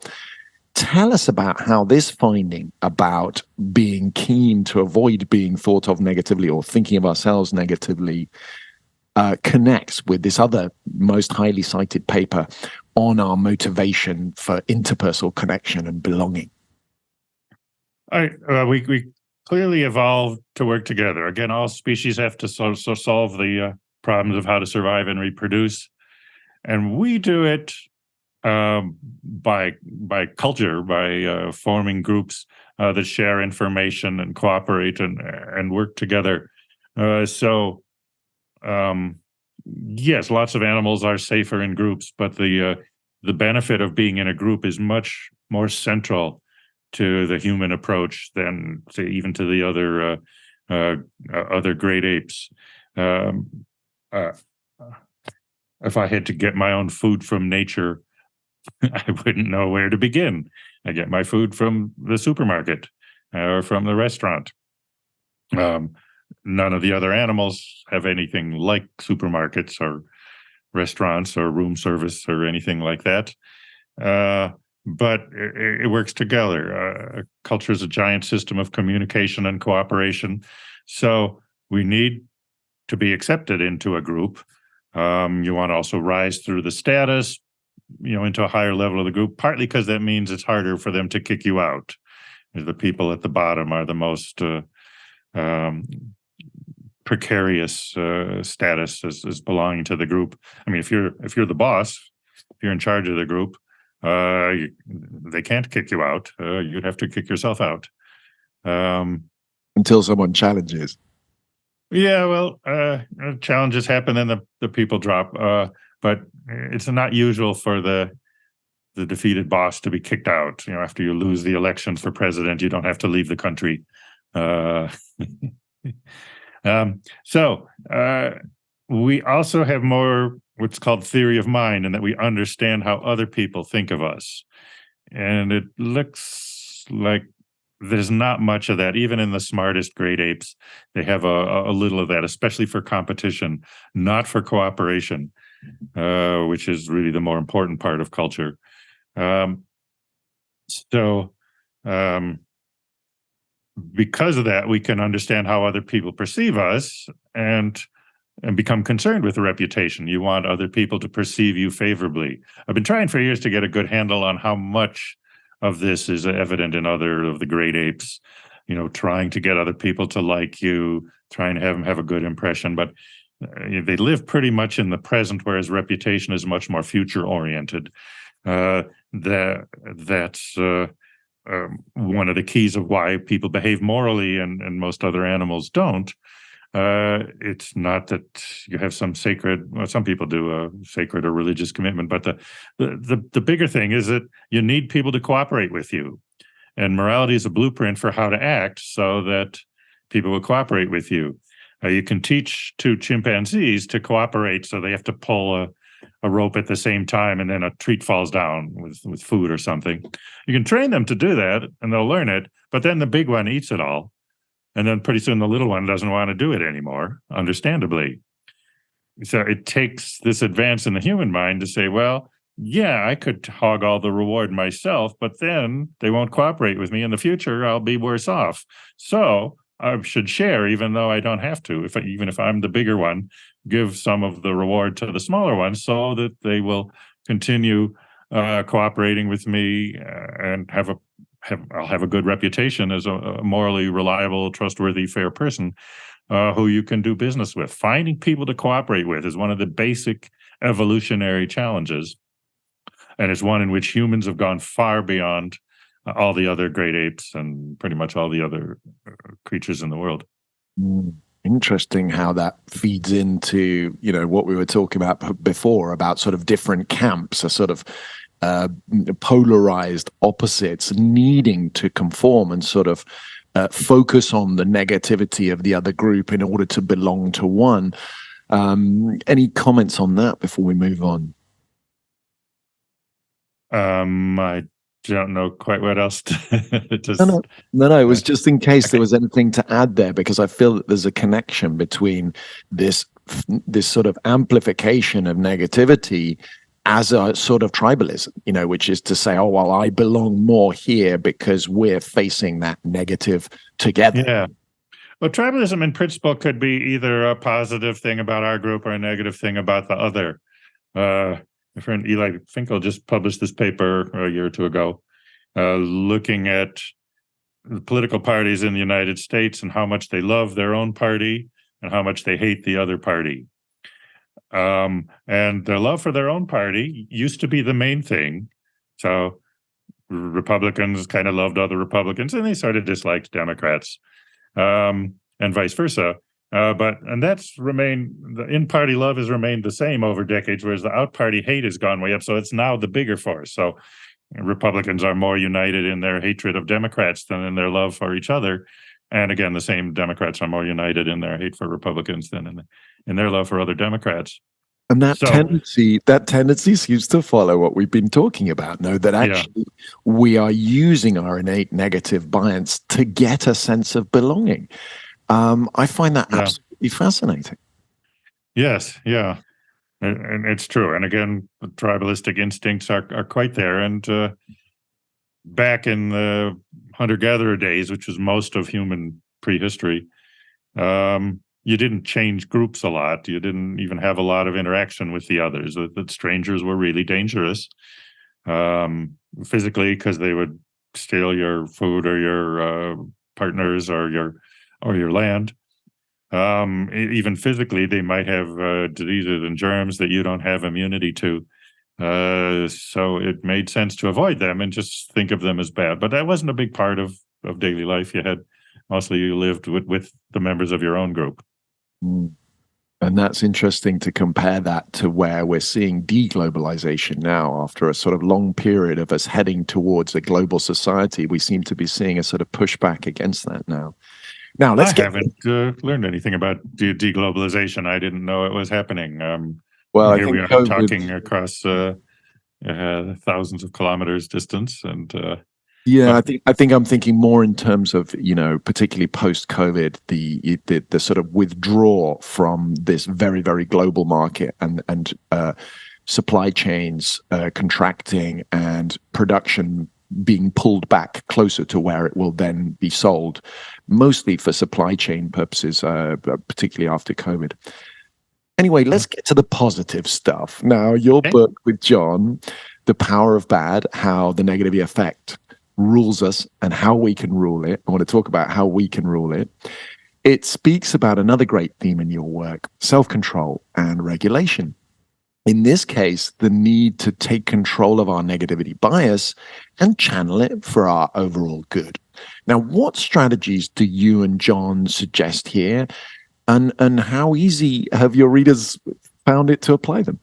Tell us about how this finding about being keen to avoid being thought of negatively or thinking of ourselves negatively connects with this other most highly cited paper on our motivation for interpersonal connection and belonging. We clearly evolved to work together. Again, all species have to solve the problems of how to survive and reproduce, and we do it by culture, by forming groups that share information and cooperate and work together. Yes, lots of animals are safer in groups, but the benefit of being in a group is much more central to the human approach than, say, even to the other great apes. If I had to get my own food from nature, I wouldn't know where to begin. I get my food from the supermarket or from the restaurant. None of the other animals have anything like supermarkets or restaurants or room service or anything like that. But it works together. Culture is a giant system of communication and cooperation. So we need to be accepted into a group. You want to also rise through the status. into a higher level of the group, partly because that means it's harder for them to kick you out. The people at the bottom are the most precarious status as belonging to the group. I mean, if you're the boss, if you're in charge of the group, they can't kick you out. You'd have to kick yourself out. Until someone challenges. Yeah, well, challenges happen and the people drop. But it's not usual for the defeated boss to be kicked out. After you lose the election for president, you don't have to leave the country. So we also have more what's called theory of mind, and that we understand how other people think of us. And it looks like there's not much of that. Even in the smartest great apes, they have a little of that, especially for competition, not for cooperation, which is really the more important part of culture. Because of that, we can understand how other people perceive us and become concerned with the reputation. You want other people to perceive you favorably. I've been trying for years to get a good handle on how much of this is evident in other of the great apes, trying to get other people to like you, trying to have them have a good impression. But they live pretty much in the present, whereas reputation is much more future-oriented. That's one of the keys of why people behave morally and most other animals don't. It's not that you have some sacred, well, some people do a sacred or religious commitment, but the bigger thing is that you need people to cooperate with you. And morality is a blueprint for how to act so that people will cooperate with you. You can teach two chimpanzees to cooperate, so they have to pull a rope at the same time, and then a treat falls down with food or something. You can train them to do that, and they'll learn it, but then the big one eats it all. And then pretty soon the little one doesn't want to do it anymore, understandably. So it takes this advance in the human mind to say, well, yeah, I could hog all the reward myself, but then they won't cooperate with me in the future. I'll be worse off. So I should share, even though I don't have to. Even if I'm the bigger one, give some of the reward to the smaller one so that they will continue cooperating with me and I'll have a good reputation as a morally reliable, trustworthy, fair person who you can do business with. Finding people to cooperate with is one of the basic evolutionary challenges, and it's one in which humans have gone far beyond all the other great apes and pretty much all the other creatures in the world. Interesting how that feeds into, what we were talking about before about sort of different camps, a sort of polarized opposites needing to conform and sort of focus on the negativity of the other group in order to belong to one. Any comments on that before we move on? I don't know quite what else to No. It was just in case there was anything to add there, because I feel that there's a connection between this sort of amplification of negativity as a sort of tribalism, which is to say, oh, well, I belong more here because we're facing that negative together. Yeah. Well, tribalism in principle could be either a positive thing about our group or a negative thing about the other. My friend Eli Finkel just published this paper a year or two ago, looking at the political parties in the United States and how much they love their own party and how much they hate the other party. And their love for their own party used to be the main thing. So Republicans kind of loved other Republicans and they sort of disliked Democrats, and vice versa. And that's remained, the in-party love has remained the same over decades, whereas the out-party hate has gone way up. So it's now the bigger force. So Republicans are more united in their hatred of Democrats than in their love for each other. And again, the same Democrats are more united in their hate for Republicans than in their love for other Democrats. And that tendency seems to follow what we've been talking about. No, that actually we are using our innate negative bias to get a sense of belonging. I find that absolutely fascinating. Yes, yeah, and it's true. And again, the tribalistic instincts are quite there. And back in the hunter-gatherer days, which was most of human prehistory, you didn't change groups a lot. You didn't even have a lot of interaction with the others. That strangers were really dangerous, physically, because they would steal your food or your partners or your land. Even physically, they might have diseases and germs that you don't have immunity to. So it made sense to avoid them and just think of them as bad. But that wasn't a big part of daily life. Mostly you lived with the members of your own group. Mm. And that's interesting to compare that to where we're seeing deglobalization now. After a sort of long period of us heading towards a global society, we seem to be seeing a sort of pushback against that now. Now, I haven't learned anything about deglobalization. I didn't know it was happening. Well, I here think we are COVID, talking across thousands of kilometers distance, and yeah, I think I'm thinking more in terms of, particularly post-COVID, the sort of withdrawal from this very, very global market and supply chains contracting and production being pulled back closer to where it will then be sold, mostly for supply chain purposes, particularly after COVID. Anyway, let's get to the positive stuff. Now, your book with John, The Power of Bad, How the Negative Effect Rules Us and How We Can Rule It. I want to talk about how we can rule it. It speaks about another great theme in your work, self-control and regulation. In this case, the need to take control of our negativity bias and channel it for our overall good. Now, what strategies do you and John suggest here? And how easy have your readers found it to apply them?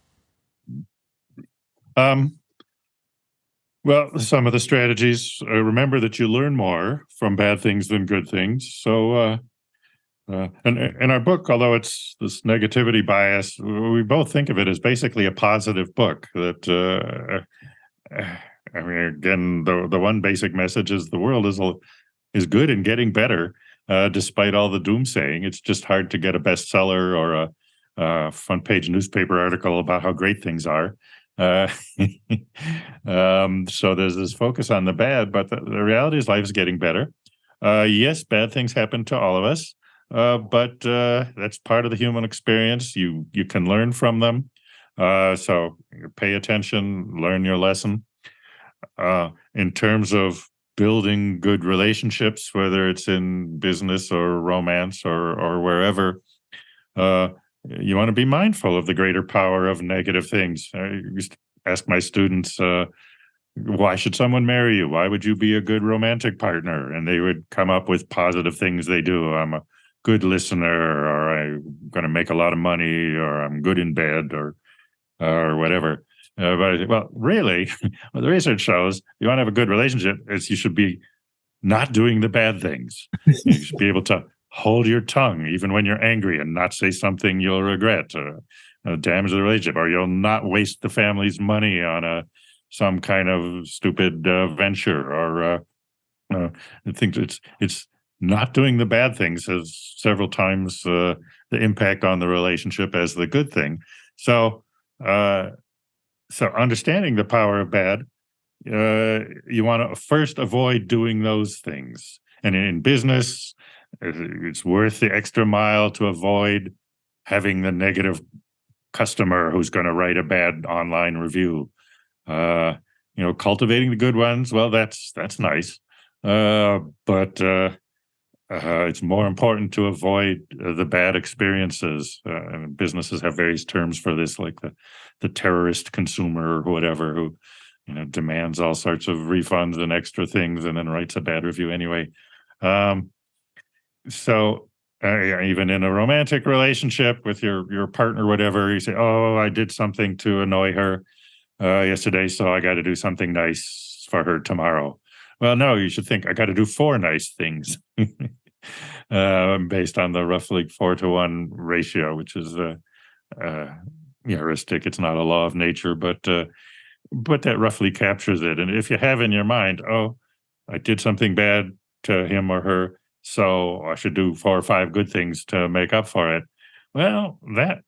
Well, some of the strategies, remember that you learn more from bad things than good things. So, and in our book, although it's this negativity bias, we both think of it as basically a positive book. That, I mean, again, the one basic message is the world is good and getting better. Despite all the doomsaying, it's just hard to get a bestseller or a front page newspaper article about how great things are. So there's this focus on the bad, but the reality is life is getting better. Yes, bad things happen to all of us, but that's part of the human experience. You can learn from them. So pay attention, learn your lesson. In terms of building good relationships, whether it's in business or romance or wherever, you want to be mindful of the greater power of negative things. I used to ask my students, why should someone marry you? Why would you be a good romantic partner? And they would come up with positive things they do. I'm a good listener, or I'm going to make a lot of money, or I'm good in bed, or whatever. Well, really, what the research shows, you want to have a good relationship, is you should be not doing the bad things. You should be able to hold your tongue even when you're angry and not say something you'll regret or damage the relationship, or you'll not waste the family's money on some kind of stupid venture. Or I think it's not doing the bad things has several times the impact on the relationship as the good thing. So understanding the power of bad, you want to first avoid doing those things. And in business, it's worth the extra mile to avoid having the negative customer who's going to write a bad online review. Cultivating the good ones, well, that's nice. But it's more important to avoid the bad experiences. Businesses have various terms for this, like the terrorist consumer or whatever, who demands all sorts of refunds and extra things and then writes a bad review anyway. So even in a romantic relationship with your partner, whatever, you say, oh, I did something to annoy her yesterday, so I got to do something nice for her tomorrow. Well, no, you should think I got to do 4 nice things based on the roughly 4-to-1 ratio, which is heuristic. It's not a law of nature, but that roughly captures it. And if you have in your mind, oh, I did something bad to him or her, so I should do 4 or 5 good things to make up for it. Well, that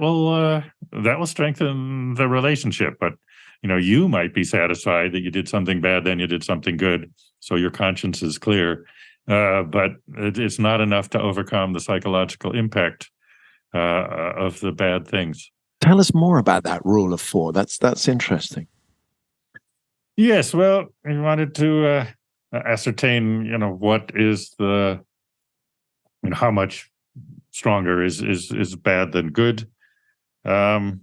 will strengthen the relationship. But you might be satisfied that you did something bad, then you did something good, so your conscience is clear. but it's not enough to overcome the psychological impact of the bad things. Tell us more about that rule of 4. That's interesting. Yes, well, we wanted to ascertain, what is how much stronger is bad than good, and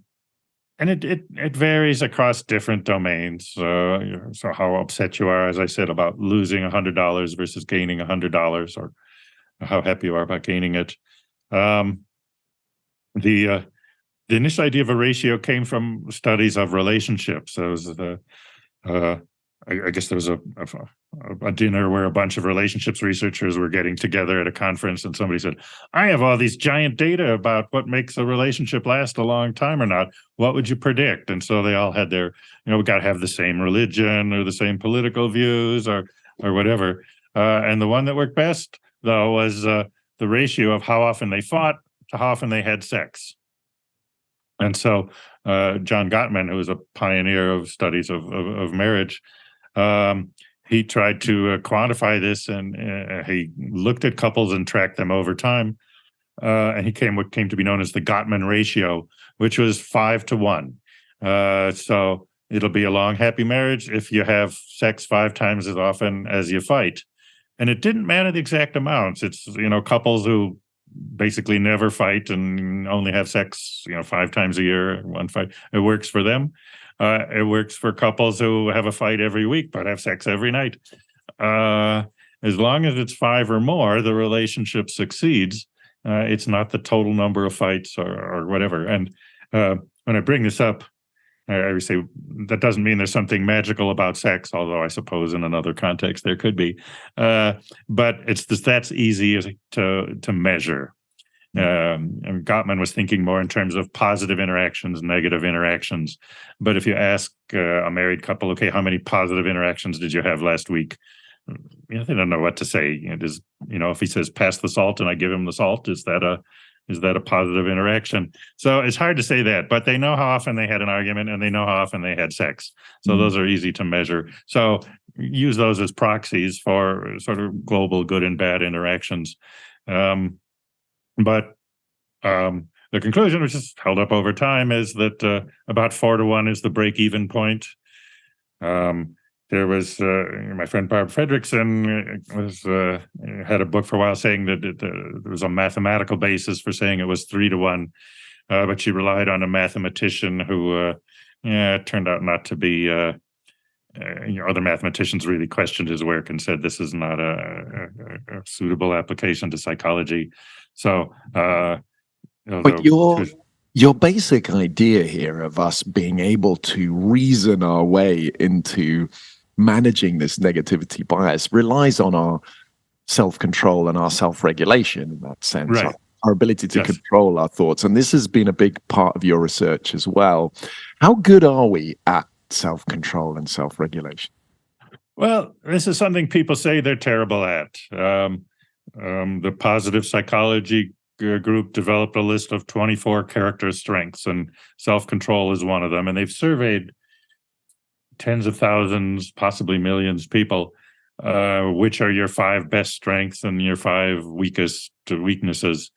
it varies across different domains. So how upset you are, as I said, about losing $100 versus gaining $100, or how happy you are about gaining it. The initial idea of a ratio came from studies of relationships. There was I guess there was a dinner where a bunch of relationships researchers were getting together at a conference, and somebody said, I have all these giant data about what makes a relationship last a long time or not. What would you predict? And so they all had their, we got to have the same religion or the same political views or whatever. And the one that worked best, though, was the ratio of how often they fought to how often they had sex. And so John Gottman, who was a pioneer of studies of marriage, he tried to quantify this, and he looked at couples and tracked them over time. And he what came to be known as the Gottman ratio, which was 5 to 1. So it'll be a long, happy marriage if you have sex 5 times as often as you fight. And it didn't matter the exact amounts. It's, couples who basically never fight and only have sex, 5 times a year, one fight. It works for them. It works for couples who have a fight every week but have sex every night. As long as it's 5 or more, the relationship succeeds. It's not the total number of fights or whatever. And when I bring this up, I always say that doesn't mean there's something magical about sex, although I suppose in another context there could be. But that's easy to measure. And Gottman was thinking more in terms of positive interactions, negative interactions. But if you ask a married couple, okay, how many positive interactions did you have last week? They don't know what to say. If he says pass the salt and I give him the salt, is that a positive interaction? So it's hard to say that, but they know how often they had an argument and they know how often they had sex. So those are easy to measure. So use those as proxies for sort of global good and bad interactions. But the conclusion, which is held up over time, is that about 4 to 1 is the break-even point. There was my friend Barb Fredrickson had a book for a while saying that there was a mathematical basis for saying it was 3 to 1, but she relied on a mathematician who turned out not to be. Other mathematicians really questioned his work and said this is not a suitable application to psychology. So, but your basic idea here of us being able to reason our way into managing this negativity bias relies on our self-control and our self-regulation in that sense, right. Our ability to control our thoughts. And this has been a big part of your research as well. How good are we at self-control and self-regulation? Well, this is something people say they're terrible at. The positive psychology group developed a list of 24 character strengths, and self-control is one of them. And they've surveyed tens of thousands, possibly millions of people, which are your 5 best strengths and your 5 weakest weaknesses.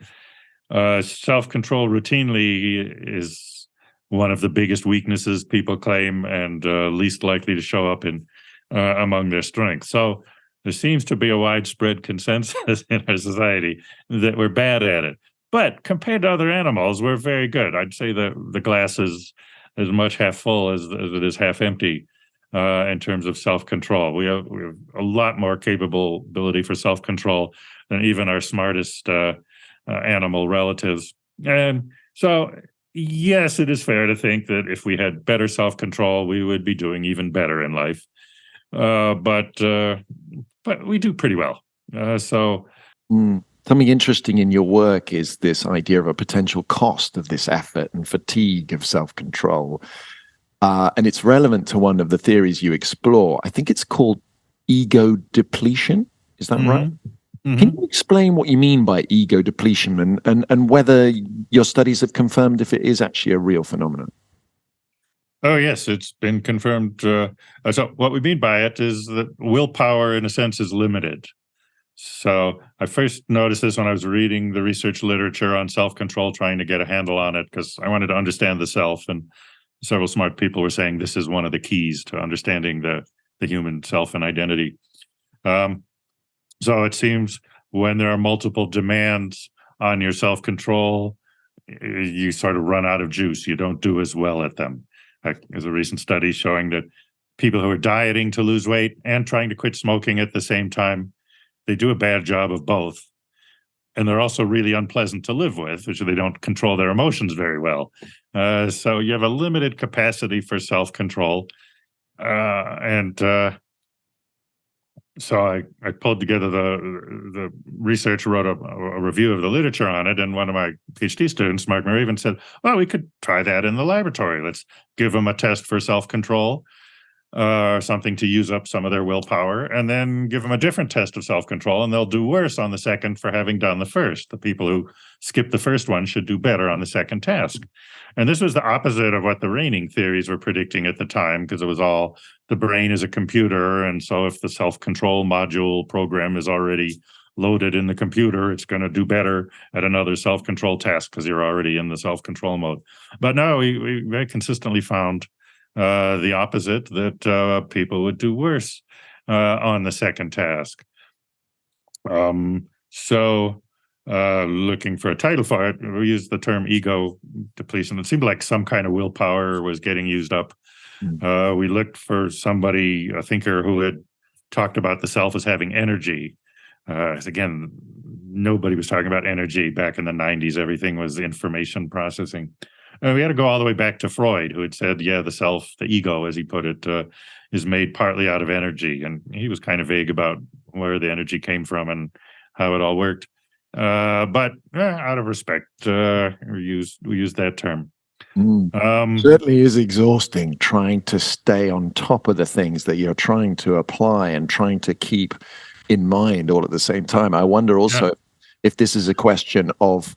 Self-control routinely is one of the biggest weaknesses people claim and least likely to show up in among their strengths. So there seems to be a widespread consensus in our society that we're bad at it. But compared to other animals, we're very good. I'd say the glass is as much half full as it is half empty in terms of self-control. We have a lot more capability for self-control than even our smartest animal relatives. And so, yes, it is fair to think that if we had better self-control, we would be doing even better in life. But we do pretty well. Something interesting in your work is this idea of a potential cost of this effort and fatigue of self-control. And it's relevant to one of the theories you explore. I think it's called ego depletion. Is that right? Mm-hmm. Can you explain what you mean by ego depletion and whether your studies have confirmed if it is actually a real phenomenon? Oh, yes, it's been confirmed. So what we mean by it is that willpower, in a sense, is limited. So I first noticed this when I was reading the research literature on self-control, trying to get a handle on it, because I wanted to understand the self. And several smart people were saying this is one of the keys to understanding the human self and identity. So it seems when there are multiple demands on your self-control, you sort of run out of juice. You don't do as well at them. There's a recent study showing that people who are dieting to lose weight and trying to quit smoking at the same time, they do a bad job of both. And they're also really unpleasant to live with, which they don't control their emotions very well. So you have a limited capacity for self-control. So I pulled together the research, wrote a review of the literature on it, and one of my PhD students, Mark Maraven, said, well, we could try that in the laboratory. Let's give them a test for self-control, or something to use up some of their willpower, and then give them a different test of self-control, and they'll do worse on the second for having done the first. The people who skip the first one should do better on the second task. And this was the opposite of what the reigning theories were predicting at the time, because it was all the brain is a computer, and so if the self-control module program is already loaded in the computer, it's going to do better at another self-control task because you're already in the self-control mode. But no, we very consistently found the opposite, that people would do worse on the second task. So looking for a title for it, we used the term ego depletion. It seemed like some kind of willpower was getting used up. We looked for somebody, a thinker, who had talked about the self as having energy. Again, nobody was talking about energy back in the 90s. Everything was information processing. We had to go all the way back to Freud, who had said, yeah, the self, the ego, as he put it, is made partly out of energy. And he was kind of vague about where the energy came from and how it all worked. But out of respect, we used that term. Certainly is exhausting trying to stay on top of the things that you're trying to apply and trying to keep in mind all at the same time. I wonder also if this is a question of,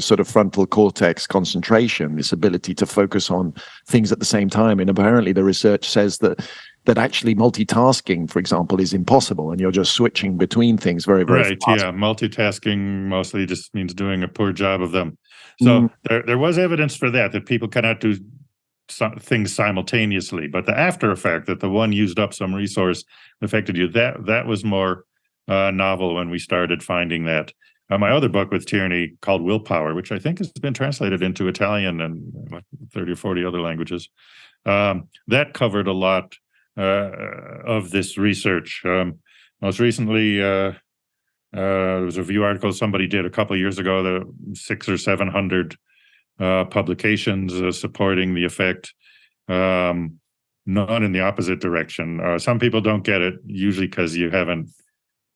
sort of frontal cortex concentration, this ability to focus on things at the same time. And apparently the research says that actually multitasking, for example, is impossible, and you're just switching between things very, very right, fast. Yeah, multitasking mostly just means doing a poor job of them. So there was evidence for that people cannot do things simultaneously, but the after effect that the one used up some resource affected you, that was more novel when we started finding that. My other book with Tierney, called Willpower, which I think has been translated into Italian and 30 or 40 other languages, that covered a lot of this research. Most recently, there was a review article somebody did a couple of years ago, the 600 or 700 publications supporting the effect, none in the opposite direction. Some people don't get it, usually because you haven't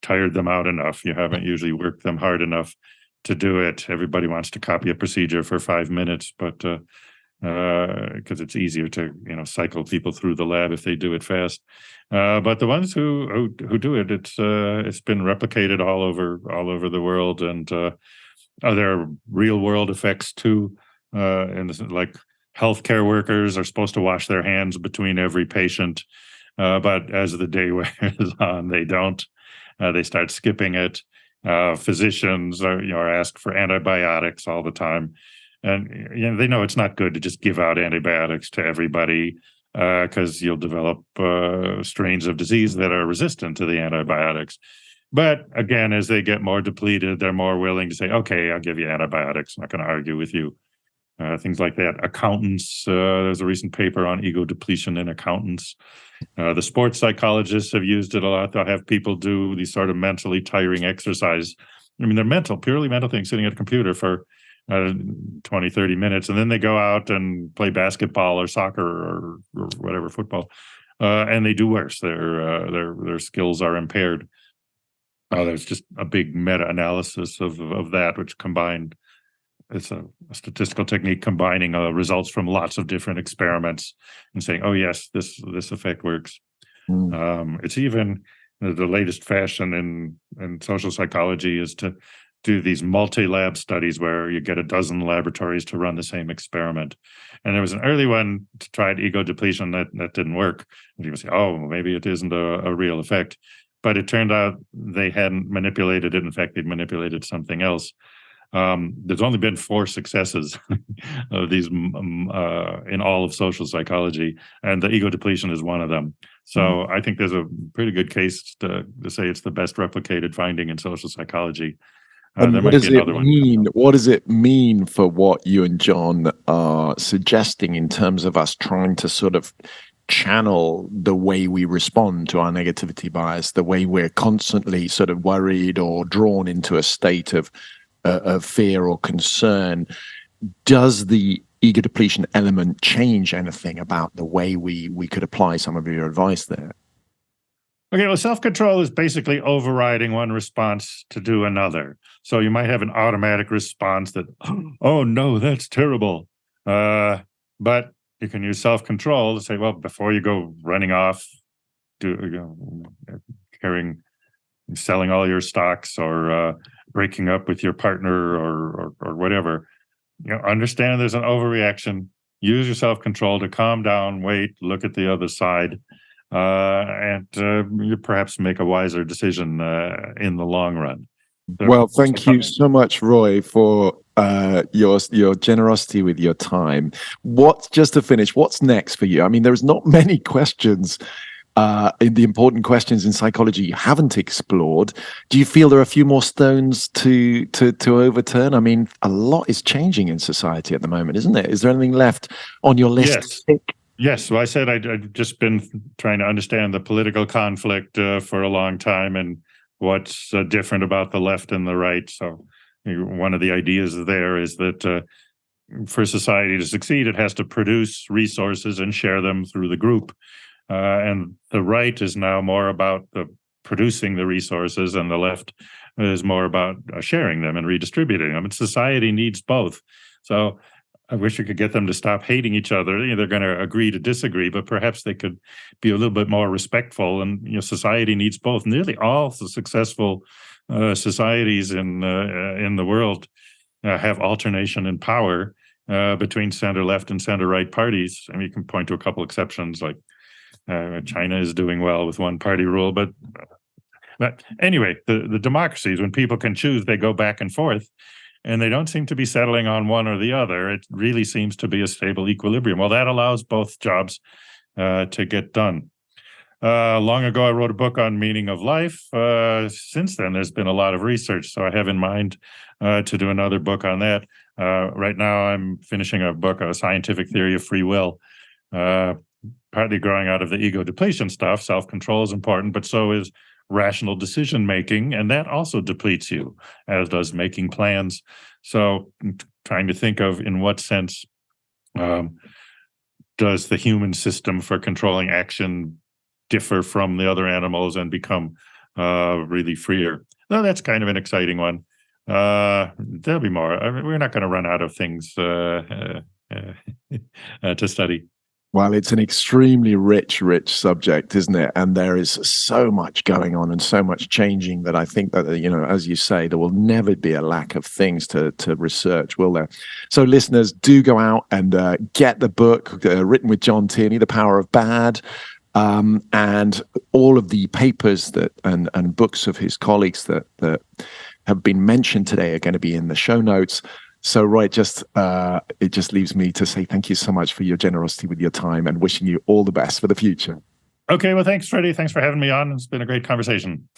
tired them out enough. You haven't usually worked them hard enough to do it. Everybody wants to copy a procedure for 5 minutes, but because it's easier to cycle people through the lab if they do it fast. But the ones who do it, it's been replicated all over the world, and there are real world effects too. And like healthcare workers are supposed to wash their hands between every patient, but as the day wears on, they don't. They start skipping it. Physicians are asked for antibiotics all the time, and they know it's not good to just give out antibiotics to everybody, because you'll develop strains of disease that are resistant to the antibiotics. But again, as they get more depleted, they're more willing to say, "Okay, I'll give you antibiotics. I'm not going to argue with you." Things like that. Accountants, there's a recent paper on ego depletion in accountants. The sports psychologists have used it a lot. They'll have people do these sort of mentally tiring exercise. I mean, they're purely mental things, sitting at a computer for 20, 30 minutes, and then they go out and play basketball or soccer or whatever, football, and they do worse. Their skills are impaired. There's just a big meta-analysis of that, which combined, it's a statistical technique combining results from lots of different experiments and saying, oh yes, this effect works. It's even the latest fashion in social psychology is to do these multi-lab studies where you get a dozen laboratories to run the same experiment. And there was an early one to try ego depletion that didn't work. And people say, oh, maybe it isn't a real effect. but it turned out they hadn't manipulated it. In fact, they'd manipulated something else. There's only been 4 successes of these in all of social psychology, and the ego depletion is one of them. So I think there's a pretty good case to say it's the best replicated finding in social psychology. And there what might does be it another mean? one. What does it mean for what you and John are suggesting in terms of us trying to sort of channel the way we respond to our negativity bias, the way we're constantly sort of worried or drawn into a state of fear or concern? Does the ego depletion element change anything about the way we could apply some of your advice there? Okay, well, self-control is basically overriding one response to do another. So you might have an automatic response that, oh no, that's terrible. But you can use self-control to say, well, before you go running off, selling all your stocks or breaking up with your partner or whatever, understand there's an overreaction. Use your self-control to calm down, wait, look at the other side. And you perhaps make a wiser decision in the long run. Well, thank you so much, Roy, for your generosity with your time. Just to finish, what's next for you? I mean, there's not many questions in the important questions in psychology you haven't explored. Do you feel there are a few more stones to overturn? I mean, a lot is changing in society at the moment, isn't it? Is there anything left on your list? Yes. Well, I said I'd just been trying to understand the political conflict for a long time and what's different about the left and the right. So one of the ideas there is that for society to succeed, it has to produce resources and share them through the group. And the right is now more about producing the resources, and the left is more about sharing them and redistributing them. And society needs both. So I wish we could get them to stop hating each other. They're going to agree to disagree, but perhaps they could be a little bit more respectful. And society needs both. Nearly all the successful societies in the world have alternation in power between center left and center right parties. I mean, you can point to a couple exceptions, like China is doing well with one party rule, but anyway, the democracies, when people can choose, they go back and forth. And they don't seem to be settling on one or the other. It really seems to be a stable equilibrium. Well, that allows both jobs to get done. Long ago, I wrote a book on meaning of life. Since then, there's been a lot of research. So I have in mind to do another book on that. Right now, I'm finishing a book, A Scientific Theory of Free Will, partly growing out of the ego depletion stuff. Self-control is important, but so is rational decision making, and that also depletes you, as does making plans. So trying to think of in what sense does the human system for controlling action differ from the other animals and become really freer. No, that's kind of an exciting one. There'll be more. I mean, we're not going to run out of things to study. Well, it's an extremely rich subject, isn't it? And there is so much going on and so much changing that I think that, as you say, there will never be a lack of things to research, will there? So listeners, do go out and get the book written with John Tierney, The Power of Bad, and all of the papers that and books of his colleagues that have been mentioned today are going to be in the show notes. So, Roy, it just leaves me to say thank you so much for your generosity with your time and wishing you all the best for the future. Okay, well, thanks, Freddie. Thanks for having me on. It's been a great conversation.